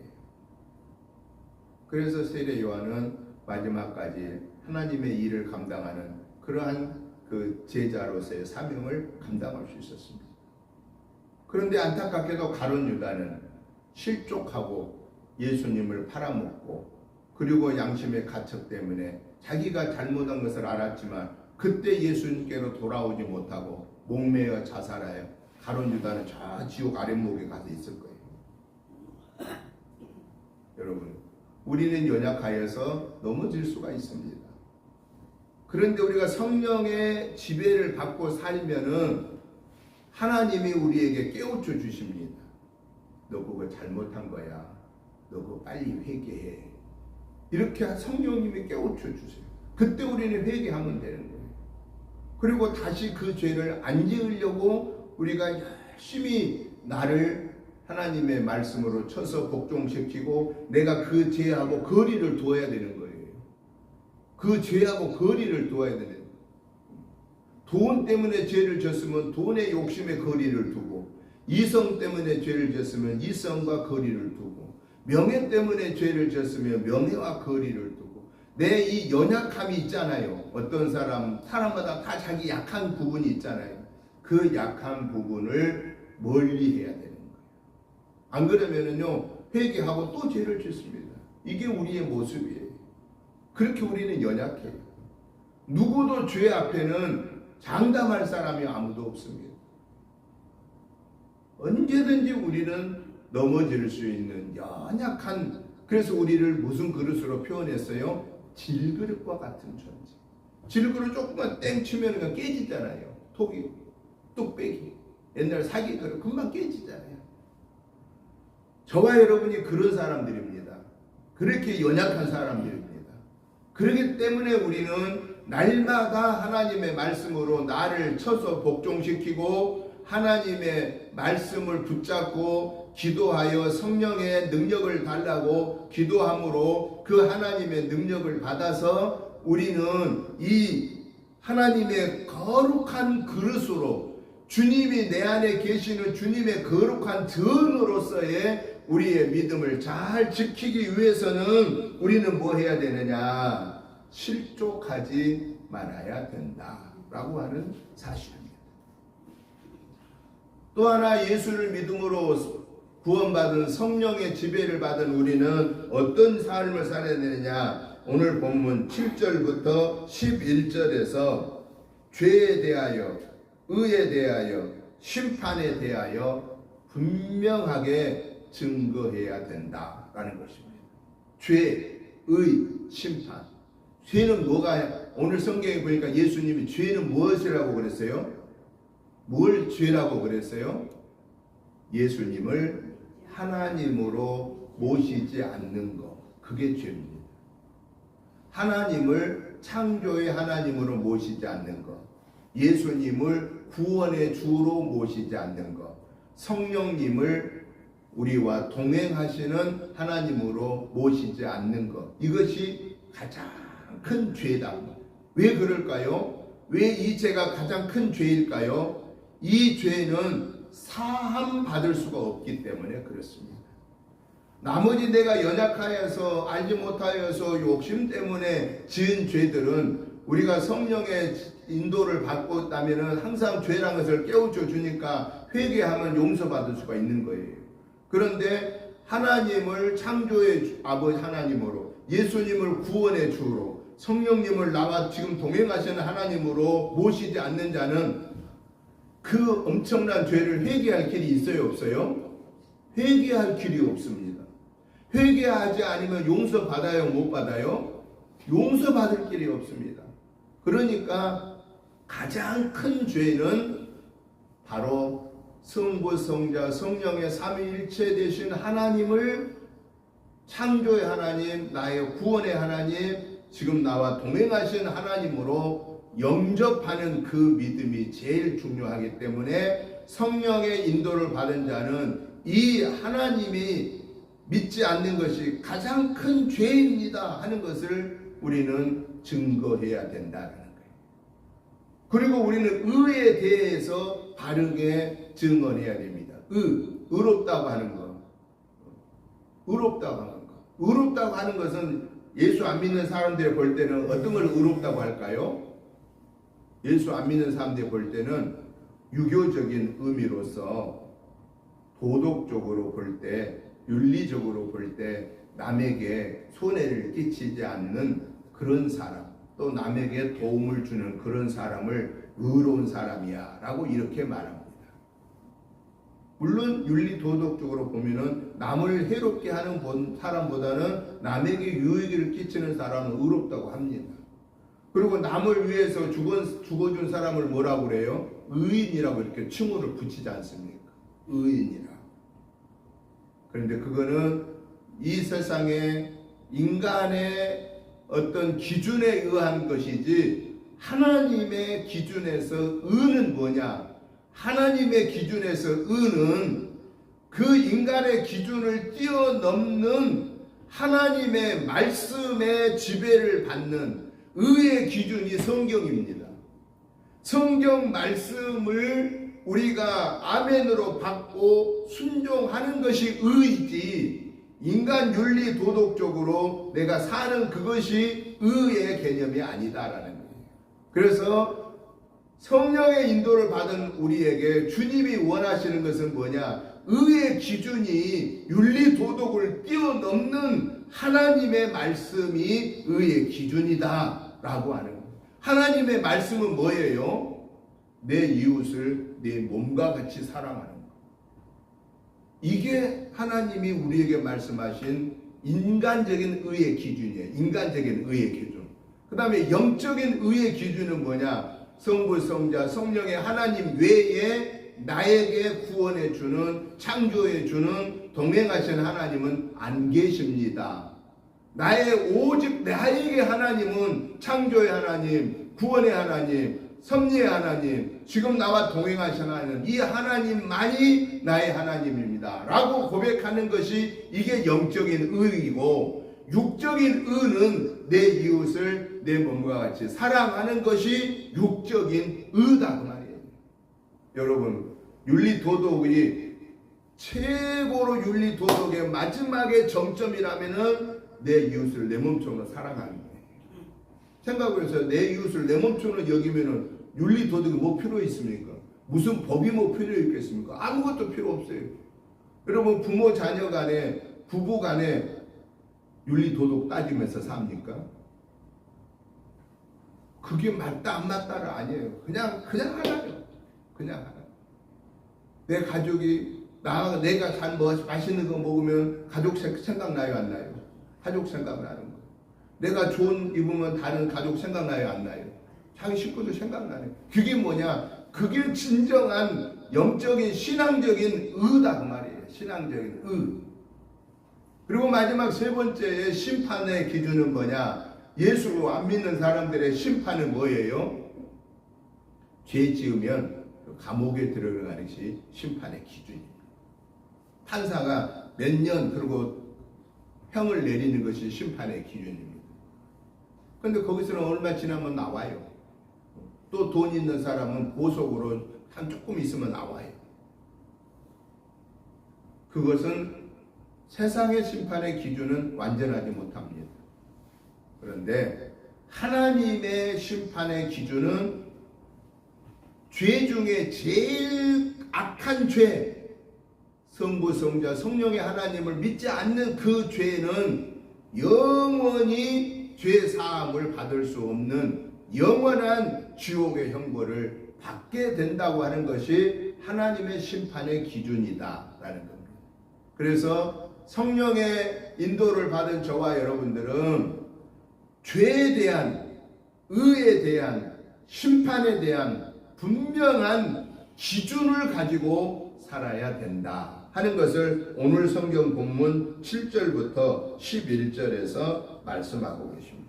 그래서 세례 요한은 마지막까지 하나님의 일을 감당하는 그러한 그 제자로서의 사명을 감당할 수 있었습니다. 그런데 안타깝게도 가룟 유다는 실족하고 예수님을 팔아먹고, 그리고 양심의 가책 때문에 자기가 잘못한 것을 알았지만 그때 예수님께로 돌아오지 못하고 목매어 자살하여 가룟 유다는 저 지옥 아랫목에 가서 있을 거예요. 여러분, 우리는 연약하여서 넘어질 수가 있습니다. 그런데 우리가 성령의 지배를 받고 살면은 하나님이 우리에게 깨우쳐 주십니다. 너 그거 잘못한 거야. 너 그거 빨리 회개해. 이렇게 성령님이 깨우쳐 주세요. 그때 우리는 회개하면 되는 거예요. 그리고 다시 그 죄를 안 지으려고 우리가 열심히 나를 하나님의 말씀으로 쳐서 복종시키고 내가 그 죄하고 거리를 두어야 되는 거예요. 그 죄하고 거리를 두어야 되는 거예요. 돈 때문에 죄를 졌으면 돈의 욕심에 거리를 두고, 이성 때문에 죄를 졌으면 이성과 거리를 두고, 명예 때문에 죄를 졌으면 명예와 거리를 두고, 내 이 연약함이 있잖아요. 어떤 사람마다 다 자기 약한 부분이 있잖아요. 그 약한 부분을 멀리 해야 되는 거예요. 안 그러면은요, 회개하고 또 죄를 짓습니다. 이게 우리의 모습이에요. 그렇게 우리는 연약해요. 누구도 죄 앞에는 장담할 사람이 아무도 없습니다. 언제든지 우리는 넘어질 수 있는 연약한, 그래서 우리를 무슨 그릇으로 표현했어요? 질그릇과 같은 존재. 질그릇 조금만 땡 치면 그냥 깨지잖아요. 톡이, 뚝배기. 옛날 사기 그릇 금방 깨지잖아요. 저와 여러분이 그런 사람들입니다. 그렇게 연약한 사람들입니다. 그렇기 때문에 우리는 날마다 하나님의 말씀으로 나를 쳐서 복종시키고 하나님의 말씀을 붙잡고 기도하여 성령의 능력을 달라고 기도함으로 그 하나님의 능력을 받아서 우리는 이 하나님의 거룩한 그릇으로, 주님이 내 안에 계시는 주님의 거룩한 전으로서의 우리의 믿음을 잘 지키기 위해서는 우리는 뭐 해야 되느냐? 실족하지 말아야 된다라고 하는 사실입니다. 또 하나, 예수를 믿음으로 구원받은, 성령의 지배를 받은 우리는 어떤 삶을 살아야 되느냐? 오늘 본문 7절부터 11절에서 죄에 대하여, 의에 대하여, 심판에 대하여 분명하게 증거해야 된다라는 것입니다. 죄, 의, 심판. 죄는 뭐가, 오늘 성경에 보니까 예수님이 죄는 무엇이라고 그랬어요? 뭘 죄라고 그랬어요? 예수님을 하나님으로 모시지 않는 것, 그게 죄입니다. 하나님을 창조의 하나님으로 모시지 않는 것, 예수님을 구원의 주로 모시지 않는 것, 성령님을 우리와 동행하시는 하나님으로 모시지 않는 것, 이것이 가장 큰 죄다. 왜 그럴까요? 왜 이 죄가 가장 큰 죄일까요? 이 죄는 사함 받을 수가 없기 때문에 그렇습니다. 나머지 내가 연약하여서 알지 못하여서 욕심 때문에 지은 죄들은 우리가 성령의 인도를 받고 있다면 항상 죄라는 것을 깨우쳐 주니까 회개하면 용서받을 수가 있는 거예요. 그런데 하나님을 창조의 아버지 하나님으로, 예수님을 구원의 주로, 성령님을 나와 지금 동행하시는 하나님으로 모시지 않는 자는 그 엄청난 죄를 회개할 길이 있어요, 없어요? 회개할 길이 없습니다. 회개하지 않으면 용서받아요, 못 받아요? 용서받을 길이 없습니다. 그러니까 가장 큰 죄는 바로 성부, 성자, 성령의 삼위일체 되신 하나님을, 창조의 하나님, 나의 구원의 하나님, 지금 나와 동행하신 하나님으로 영접하는 그 믿음이 제일 중요하기 때문에 성령의 인도를 받은 자는 이 하나님이 믿지 않는 것이 가장 큰 죄입니다 하는 것을 우리는 증거해야 된다는 거예요. 그리고 우리는 의에 대해서 바르게 증언해야 됩니다. 의롭다고 하는 것. 의롭다고 하는 것. 의롭다고 하는 것은 예수 안 믿는 사람들이 볼 때는 어떤 걸 의롭다고 할까요? 예수 안 믿는 사람들이 볼 때는 유교적인 의미로서 도덕적으로 볼 때, 윤리적으로 볼 때 남에게 손해를 끼치지 않는 그런 사람, 또 남에게 도움을 주는 그런 사람을 의로운 사람이야 라고 이렇게 말합니다. 물론 윤리 도덕적으로 보면은 남을 해롭게 하는 사람보다는 남에게 유익을 끼치는 사람은 의롭다고 합니다. 그리고 남을 위해서 죽어준 사람을 뭐라고 그래요? 의인이라고 이렇게 칭호를 붙이지 않습니까? 의인이라. 그런데 그거는 이 세상에 인간의 어떤 기준에 의한 것이지, 하나님의 기준에서 의는 뭐냐? 하나님의 기준에서 의는 그 인간의 기준을 뛰어넘는 하나님의 말씀의 지배를 받는 의의 기준이 성경입니다. 성경 말씀을 우리가 아멘으로 받고 순종하는 것이 의이지, 인간 윤리 도덕적으로 내가 사는 그것이 의의 개념이 아니다라는 거예요. 그래서 성령의 인도를 받은 우리에게 주님이 원하시는 것은 뭐냐? 의의 기준이 윤리 도덕을 뛰어넘는 하나님의 말씀이 의의 기준이다 라고 하는 거예요. 하나님의 말씀은 뭐예요? 내 이웃을 내 몸과 같이 사랑하는 것. 이게 하나님이 우리에게 말씀하신 인간적인 의의 기준이에요. 인간적인 의의 기준. 그 다음에 영적인 의의 기준은 뭐냐? 성부, 성자, 성령의 하나님 외에 나에게 구원해 주는, 창조해 주는, 동행하신 하나님은 안 계십니다. 오직 나에게 하나님은 창조의 하나님, 구원의 하나님, 섭리의 하나님, 지금 나와 동행하신 하나님, 이 하나님만이 나의 하나님입니다 라고 고백하는 것이 이게 영적인 의이고, 육적인 의는 내 이웃을 내 몸과 같이 사랑하는 것이 육적인 의다 그 말이에요. 여러분, 윤리도덕이 최고로 윤리도덕의 마지막의 정점이라면은 내 이웃을 내 몸처럼 사랑하는 거예요. 생각을 해서 내 이웃을 내 몸처럼 여기면은 윤리도덕이 뭐 필요 있습니까? 무슨 법이 뭐 필요 있겠습니까? 아무것도 필요 없어요. 여러분, 부모 자녀 간에, 부부 간에 윤리도덕 따지면서 삽니까? 그게 맞다 안 맞다를 아니에요. 그냥 하나요. 그냥 하나. 내 가족이 내가 잘 맛있는 거 먹으면 가족 생각나요 안 나요? 가족 생각나는 거. 내가 좋은 입으면 다른 가족 생각나요 안 나요? 자기 식구도 생각나요. 그게 뭐냐? 그게 진정한 영적인 신앙적인 의다 그 말이에요. 신앙적인 의. 그리고 마지막 세 번째의 심판의 기준은 뭐냐? 예수로 안 믿는 사람들의 심판은 뭐예요? 죄 지으면 감옥에 들어가는 것이 심판의 기준입니다. 판사가 몇 년 그리고 형을 내리는 것이 심판의 기준입니다. 그런데 거기서는 얼마 지나면 나와요. 또 돈 있는 사람은 보석으로 한 조금 있으면 나와요. 그것은 세상의 심판의 기준은 완전하지 못합니다. 그런데 하나님의 심판의 기준은 죄 중에 제일 악한 죄, 성부, 성자, 성령의 하나님을 믿지 않는 그 죄는 영원히 죄 사함을 받을 수 없는 영원한 지옥의 형벌을 받게 된다고 하는 것이 하나님의 심판의 기준이다라는 겁니다. 그래서 성령의 인도를 받은 저와 여러분들은 죄에 대한, 의에 대한, 심판에 대한 분명한 기준을 가지고 살아야 된다 하는 것을 오늘 성경 본문 7절부터 11절에서 말씀하고 계십니다.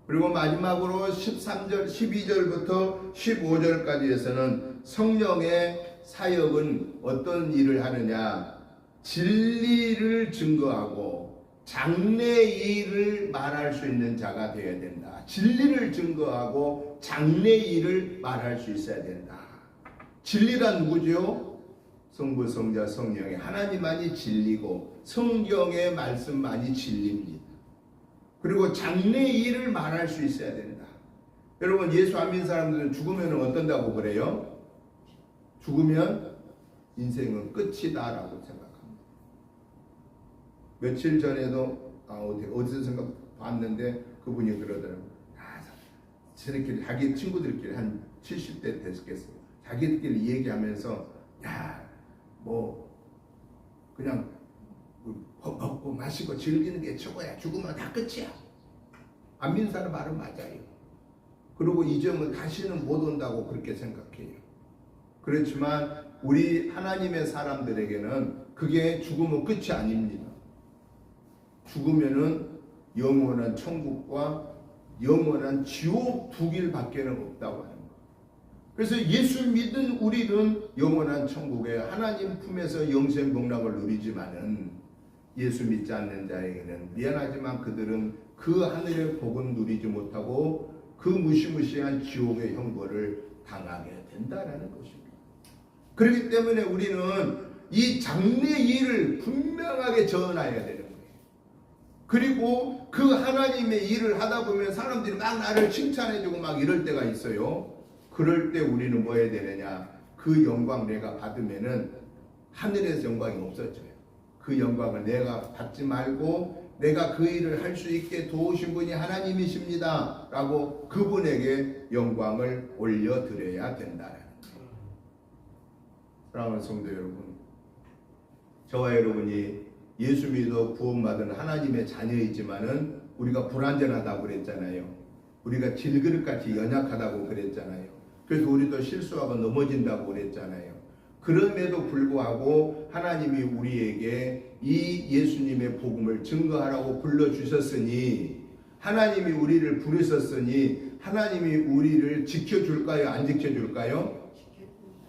그리고 마지막으로 13절, 12절부터 15절까지에서는 성령의 사역은 어떤 일을 하느냐, 진리를 증거하고 장래일을 말할 수 있는 자가 되어야 된다. 진리를 증거하고 장래일을 말할 수 있어야 된다. 진리란 누구죠? 성부, 성자, 성령의 하나님만이 진리고 성경의 말씀만이 진리입니다. 그리고 장래일을 말할 수 있어야 된다. 여러분, 예수 안 믿는 사람들은 죽으면 어떤다고 그래요? 죽으면 인생은 끝이다 라고 생각합니다. 며칠 전에도 어디서 봤는데 그분이 그러더라고요. 저렇게 자기 친구들끼리 한 70대 됐겠어요. 자기들끼리 얘기하면서 그냥 먹고 마시고 즐기는 게 최고야. 죽으면 다 끝이야. 안 믿는 사람 말은 맞아요. 그리고 이제는 다시는 못 온다고 그렇게 생각해요. 그렇지만 우리 하나님의 사람들에게는 그게 죽으면 끝이 아닙니다. 죽으면은 영원한 천국과 영원한 지옥 두 길밖에는 없다고 하는 거예요. 그래서 예수 믿은 우리는 영원한 천국에 하나님 품에서 영생 복락을 누리지만은 예수 믿지 않는 자에게는 미안하지만 그들은 그 하늘의 복은 누리지 못하고 그 무시무시한 지옥의 형벌을 당하게 된다라는 것입니다. 그렇기 때문에 우리는 이 장래일을 분명하게 전해야 되는 거예요. 그리고 그 하나님의 일을 하다 보면 사람들이 막 나를 칭찬해주고 막 이럴 때가 있어요. 그럴 때 우리는 뭐 해야 되느냐? 그 영광 내가 받으면은 하늘에서 영광이 없어져요. 그 영광을 내가 받지 말고 내가 그 일을 할 수 있게 도우신 분이 하나님이십니다 라고 그분에게 영광을 올려드려야 된다는 거예요. 사랑하는 성도 여러분, 저와 여러분이 예수 믿어 구원받은 하나님의 자녀이지만은 우리가 불완전하다고 그랬잖아요. 우리가 질그릇같이 연약하다고 그랬잖아요. 그래서 우리도 실수하고 넘어진다고 그랬잖아요. 그럼에도 불구하고 하나님이 우리에게 이 예수님의 복음을 증거하라고 불러주셨으니, 하나님이 우리를 부르셨으니 하나님이 우리를 지켜줄까요? 안 지켜줄까요?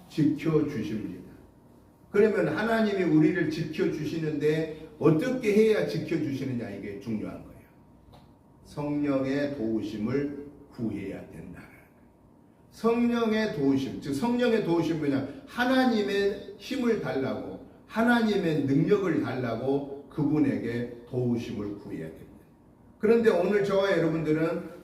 지켜주십니다. 그러면 하나님이 우리를 지켜주시는데 어떻게 해야 지켜주시느냐, 이게 중요한 거예요. 성령의 도우심을 구해야 된다. 성령의 도우심, 즉 성령의 도우심은 뭐냐? 하나님의 힘을 달라고, 하나님의 능력을 달라고 그분에게 도우심을 구해야 됩니다. 그런데 오늘 저와 여러분들은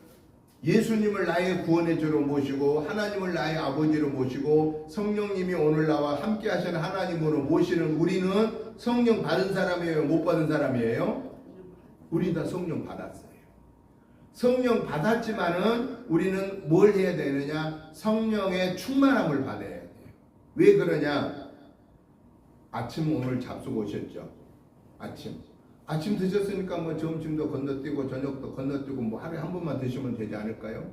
예수님을 나의 구원의 주로 모시고 하나님을 나의 아버지로 모시고 성령님이 오늘 나와 함께 하시는 하나님으로 모시는 우리는 성령 받은 사람이에요? 못 받은 사람이에요? 우리 다 성령 받았어요. 성령 받았지만은 우리는 뭘 해야 되느냐? 성령의 충만함을 받아야 돼요. 왜 그러냐? 아침 오늘 잡수 오셨죠? 아침 드셨으니까 뭐 점심도 건너뛰고 저녁도 건너뛰고 뭐 하루에 한 번만 드시면 되지 않을까요?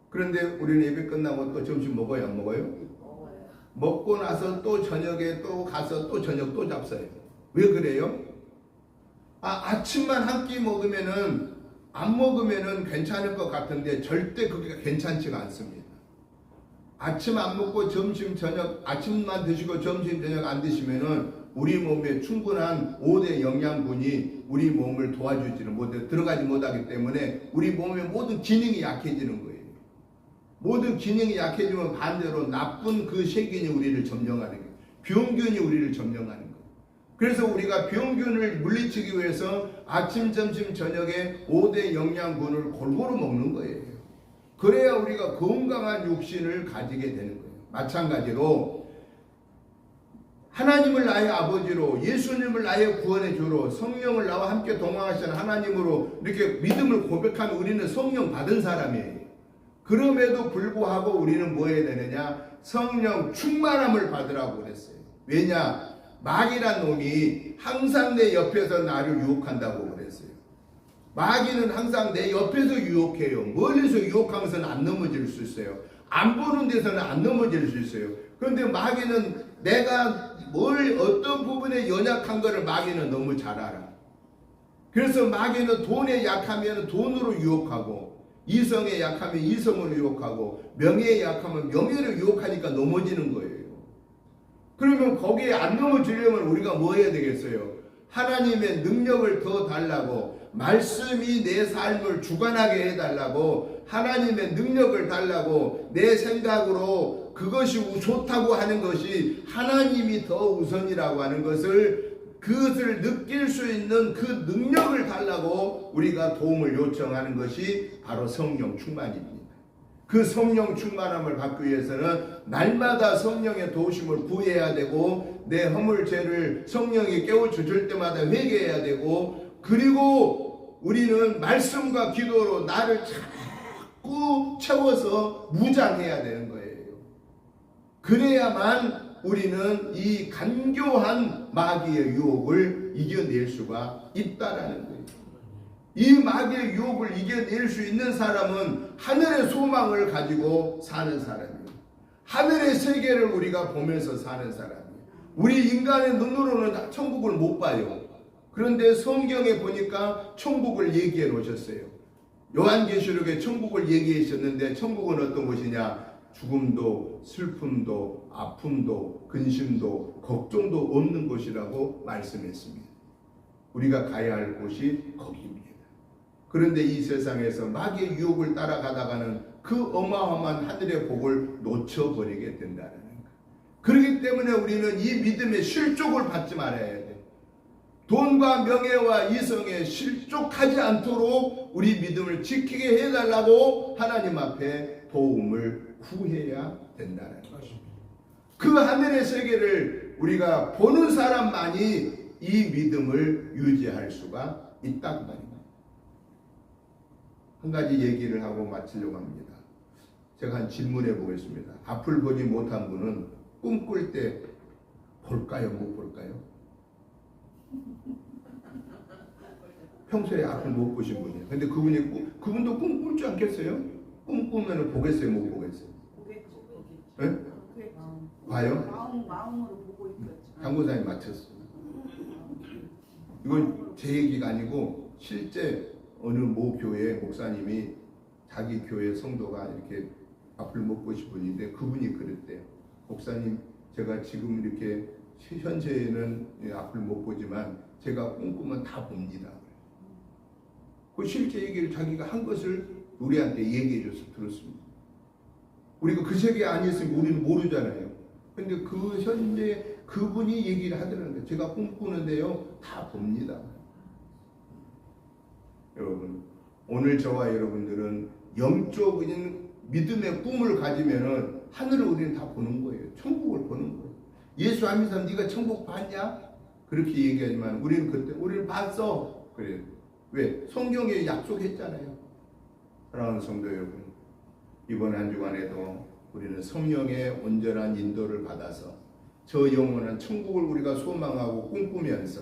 그런데 우리는 예배 끝나고 또 점심 먹어요, 안 먹어요? 먹고 나서 또 저녁에 또 가서 또 저녁 또 잡숴요. 왜 그래요? 아침만 한 끼 먹으면은, 안 먹으면은 괜찮을 것 같은데 절대 그게 괜찮지가 않습니다. 아침 안 먹고 점심 저녁, 아침만 드시고 점심 저녁 안 드시면은 우리 몸에 충분한 5대 영양분이 우리 몸을 도와주지는 못해, 들어가지 못하기 때문에 우리 몸의 모든 기능이 약해지는 거예요. 모든 기능이 약해지면 반대로 나쁜 그 세균이 우리를 점령하는 거예요. 병균이 우리를 점령하는 거예요. 그래서 우리가 병균을 물리치기 위해서 아침, 점심, 저녁에 5대 영양분을 골고루 먹는 거예요. 그래야 우리가 건강한 육신을 가지게 되는 거예요. 마찬가지로 하나님을 나의 아버지로, 예수님을 나의 구원의 주로, 성령을 나와 함께 동행하시는 하나님으로 이렇게 믿음을 고백하면 우리는 성령 받은 사람이에요. 그럼에도 불구하고 우리는 뭐 해야 되느냐? 성령 충만함을 받으라고 그랬어요. 왜냐? 마귀란 놈이 항상 내 옆에서 나를 유혹한다고 그랬어요. 마귀는 항상 내 옆에서 유혹해요. 멀리서 유혹하면서는 안 넘어질 수 있어요. 안 보는 데서는 안 넘어질 수 있어요. 그런데 마귀는 내가 어떤 부분에 연약한 거를 마귀는 너무 잘 알아. 그래서 마귀는 돈에 약하면 돈으로 유혹하고, 이성에 약하면 이성으로 유혹하고, 명예에 약하면 명예를 유혹하니까 넘어지는 거예요. 그러면 거기에 안 넘어지려면 우리가 뭐 해야 되겠어요? 하나님의 능력을 더 달라고, 말씀이 내 삶을 주관하게 해달라고, 하나님의 능력을 달라고, 내 생각으로 그것이 좋다고 하는 것이 하나님이 더 우선이라고 하는 것을, 그것을 느낄 수 있는 그 능력을 달라고 우리가 도움을 요청하는 것이 바로 성령 충만입니다. 그 성령 충만함을 받기 위해서는 날마다 성령의 도우심을 구해야 되고, 내 허물 죄를 성령이 깨우쳐 때마다 회개해야 되고, 그리고 우리는 말씀과 기도로 나를 자꾸 채워서 무장해야 되는 거예요. 그래야만 우리는 이 간교한 마귀의 유혹을 이겨낼 수가 있다라는 거예요. 이 마귀의 유혹을 이겨낼 수 있는 사람은 하늘의 소망을 가지고 사는 사람이에요. 하늘의 세계를 우리가 보면서 사는 사람이에요. 우리 인간의 눈으로는 천국을 못 봐요. 그런데 성경에 보니까 천국을 얘기해 놓으셨어요. 요한계시록에 천국을 얘기하셨는데, 천국은 어떤 곳이냐? 죽음도 슬픔도 아픔도 근심도 걱정도 없는 곳이라고 말씀했습니다. 우리가 가야 할 곳이 거기입니다. 그런데 이 세상에서 마귀의 유혹을 따라가다가는 그 어마어마한 하늘의 복을 놓쳐버리게 된다는 거예요. 그렇기 때문에 우리는 이 믿음의 실족을 받지 말아야 돼요. 돈과 명예와 이성에 실족하지 않도록 우리 믿음을 지키게 해달라고 하나님 앞에 도움을 구해야 된다는 것입니다. 그 하늘의 세계를 우리가 보는 사람만이 이 믿음을 유지할 수가 있다고 말입니다. 한 가지 얘기를 하고 마치려고 합니다. 제가 한 질문해 보겠습니다. 앞을 보지 못한 분은 꿈꿀 때 볼까요? 못 볼까요? 평소에 앞을 못 보신 분이에요. 근데 그분도 꿈 꿀지 않겠어요? 꿈꾸면 보겠어요? 못 보겠어요? 보겠죠. 네? 봐요? 마음으로 보고 있겠죠. 강고사님 맞췄어요. 이건 제 얘기가 아니고 실제 어느 모 교회 목사님이 자기 교회 성도가 이렇게 앞을 못 보신 분인데 그분이 그랬대요. 목사님, 제가 지금 이렇게 현재는 앞을 못 보지만 제가 꿈꾸면 다 봅니다. 그 실제 얘기를 자기가 한 것을 우리한테 얘기해줘서 들었습니다. 우리가 그 세계에 안 있으면 우리는 모르잖아요. 근데 그 현재 그분이 얘기를 하더라고요. 제가 꿈꾸는데요, 다 봅니다. 여러분, 오늘 저와 여러분들은 영적인 믿음의 꿈을 가지면은 하늘을 우리는 다 보는 거예요. 천국을 보는 거예요. 예수 안 믿는 사람 네가 천국 봤냐? 그렇게 얘기하지만 우리는 봤어. 그래요. 왜? 성경에 약속했잖아요. 사랑하는 성도 여러분, 이번 한 주간에도 우리는 성령의 온전한 인도를 받아서 저 영원한 천국을 우리가 소망하고 꿈꾸면서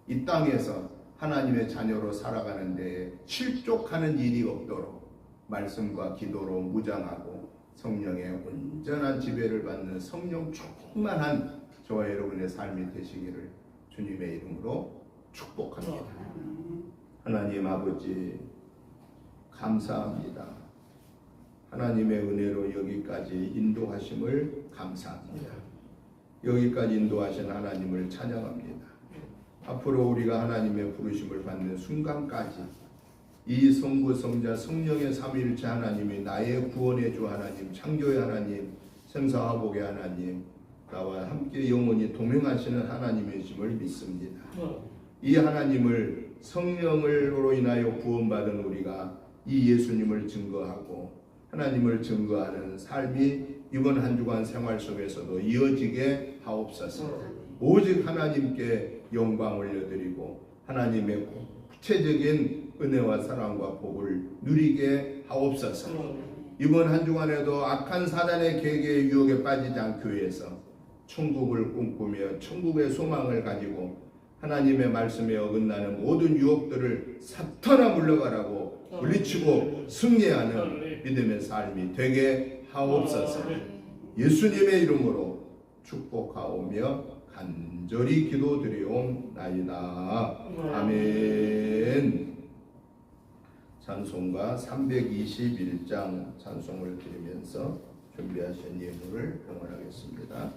이 땅에서 하나님의 자녀로 살아가는 데에 실족하는 일이 없도록 말씀과 기도로 무장하고 성령의 온전한 지배를 받는 성령 충만한 저와 여러분의 삶이 되시기를 주님의 이름으로 축복합니다. 하나님 아버지 감사합니다. 하나님의 은혜로 여기까지 인도하심을 감사합니다. 여기까지 인도하신 하나님을 찬양합니다. 앞으로 우리가 하나님의 부르심을 받는 순간까지 이 성부 성자 성령의 삼위일체 하나님이 나의 구원의 주 하나님, 창조의 하나님, 생사화복의 하나님, 나와 함께 영원히 동행하시는 하나님이심을 믿습니다. 이 하나님을 성령으로 인하여 구원받은 우리가 이 예수님을 증거하고 하나님을 증거하는 삶이 이번 한 주간 생활 속에서도 이어지게 하옵소서. 오직 하나님께 영광 올려드리고 하나님의 구체적인 은혜와 사랑과 복을 누리게 하옵소서. 이번 한 주간에도 악한 사단의 계계의 유혹에 빠지지 않기 위해서 천국을 꿈꾸며 천국의 소망을 가지고 하나님의 말씀에 어긋나는 모든 유혹들을 사탄아 물러가라고 물리치고 승리하는 믿음의 삶이 되게 하옵소서. 예수님의 이름으로 축복하오며 간절히 기도드리옵나이다. 아멘. 찬송가 321장 찬송을 드리면서 준비하신 예물을 봉헌하겠습니다.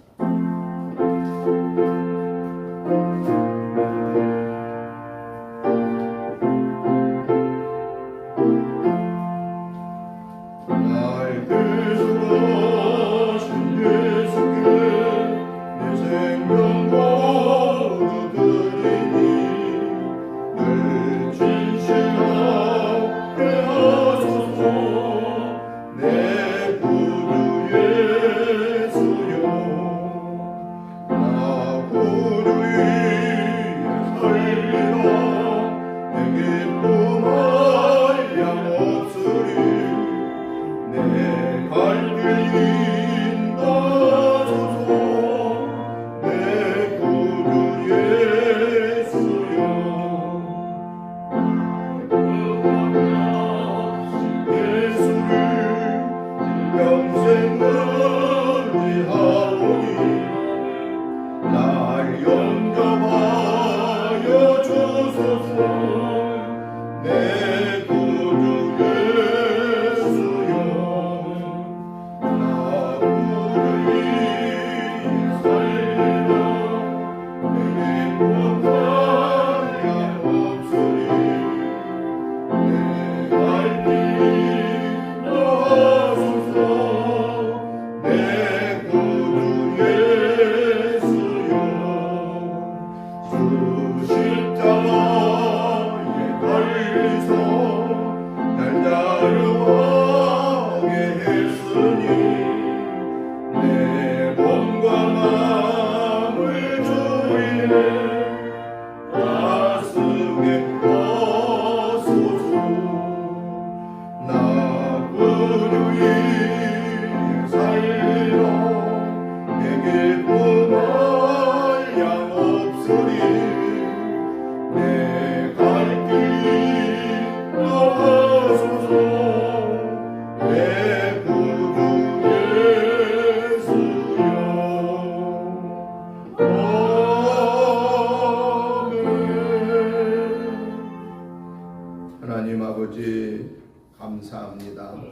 하나님 아버지 감사합니다.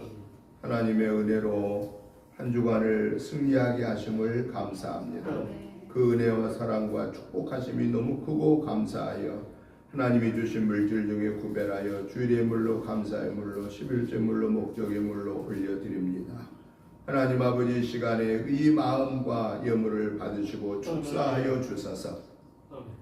하나님의 은혜로 한 주간을 승리하게 하심을 감사합니다. 그 은혜와 사랑과 축복하심이 너무 크고 감사하여 하나님이 주신 물질 중에 구별하여 주일의 물로 감사의 물로 11째 물로 목적의 물로 올려드립니다. 하나님 아버지 시간에 이 마음과 예물을 받으시고 축사하여 주소서.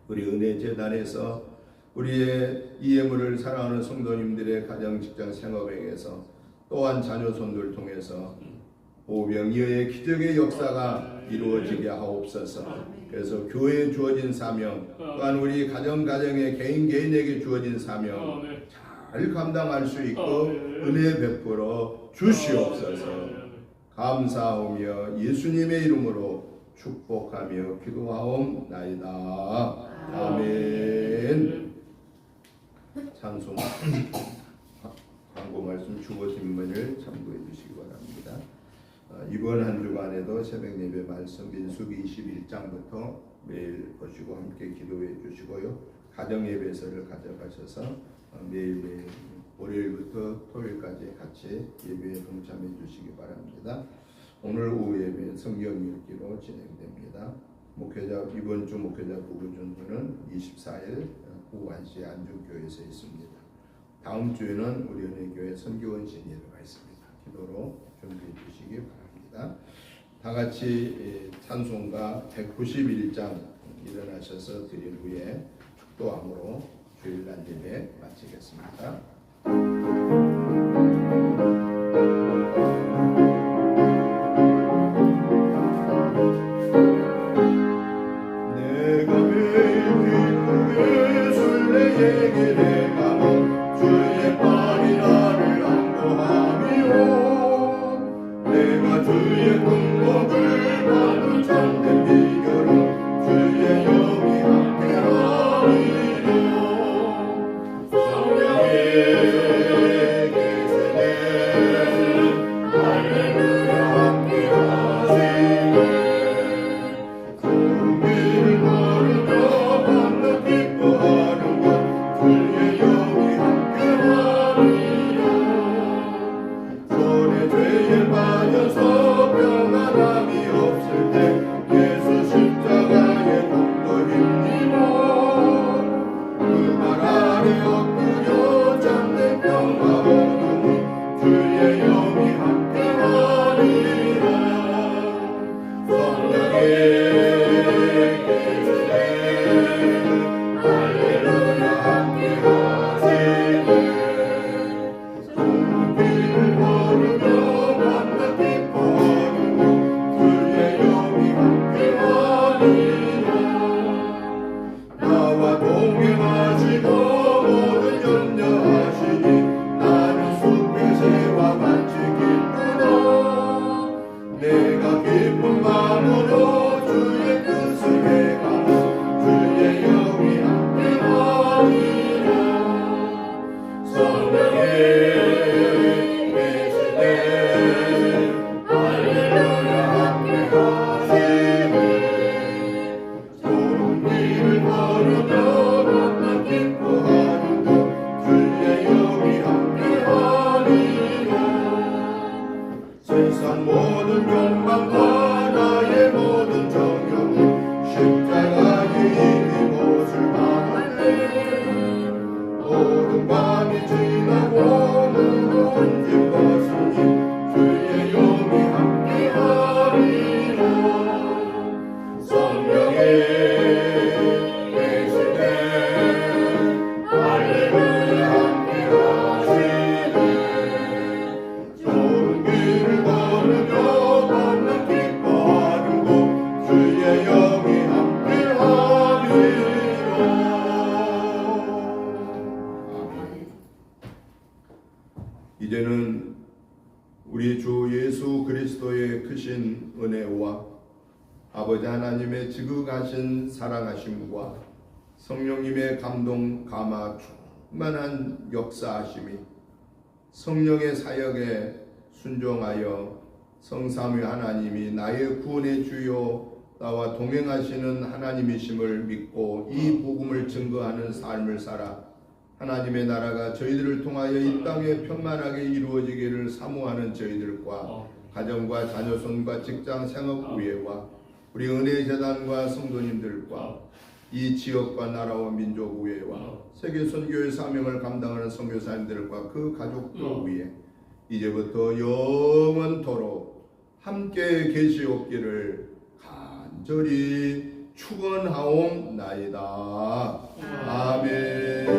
우리 은혜재단에서 우리의 이 예물을 사랑하는 성도님들의 가정, 직장, 생업행에서 또한 자녀손들 통해서 오병이어의 기적의 역사가 이루어지게 하옵소서. 그래서 교회에 주어진 사명, 또한 우리 가정에 개인에게 주어진 사명 잘 감당할 수 있고 은혜 베풀어 주시옵소서. 감사하며 예수님의 이름으로 축복하며 기도하옵나이다. 아멘. 찬송 광고 말씀 주보 뒷문을 참고해 주시기 바랍니다. 이번 한 주간에도 새벽 예배 말씀 민수기 21장부터 매일 보시고 함께 기도해 주시고요. 가정 예배서를 가져가셔서 매일매일 월요일부터 토요일까지 같이 예배에 동참해 주시기 바랍니다. 오늘 오후 예배 성경 읽기로 진행됩니다. 이번 주 목회자 부부 전도는 24일 오후 1시에 안중교회에서 있습니다. 다음 주에는 우리 은혜교회 선교원 진예배가 있습니다. 기도로 준비해 주시기 바랍니다. 다 같이 찬송가 191장 일어나셔서 드린 후에 축도함으로 주일날 예배 마치겠습니다. 주의 팔이 나를 안고하미오 크신 은혜와 아버지 하나님의 지극하신 사랑하심과 성령님의 감동 감화 충만한 역사하심이 성령의 사역에 순종하여 성삼위 하나님이 나의 구원의 주요 나와 동행하시는 하나님이심을 믿고 이 복음을 증거하는 삶을 살아 하나님의 나라가 저희들을 통하여 이 땅에 평안하게 이루어지기를 사모하는 저희들과 가정과 자녀손과 직장 생업 우애와 우리 은혜재단과 성도님들과 이 지역과 나라와 민족 우애와 세계 선교의 사명을 감당하는 선교사님들과 그 가족들 위해 이제부터 영원토록 함께 계시옵기를 간절히 축원하옵나이다. 아멘.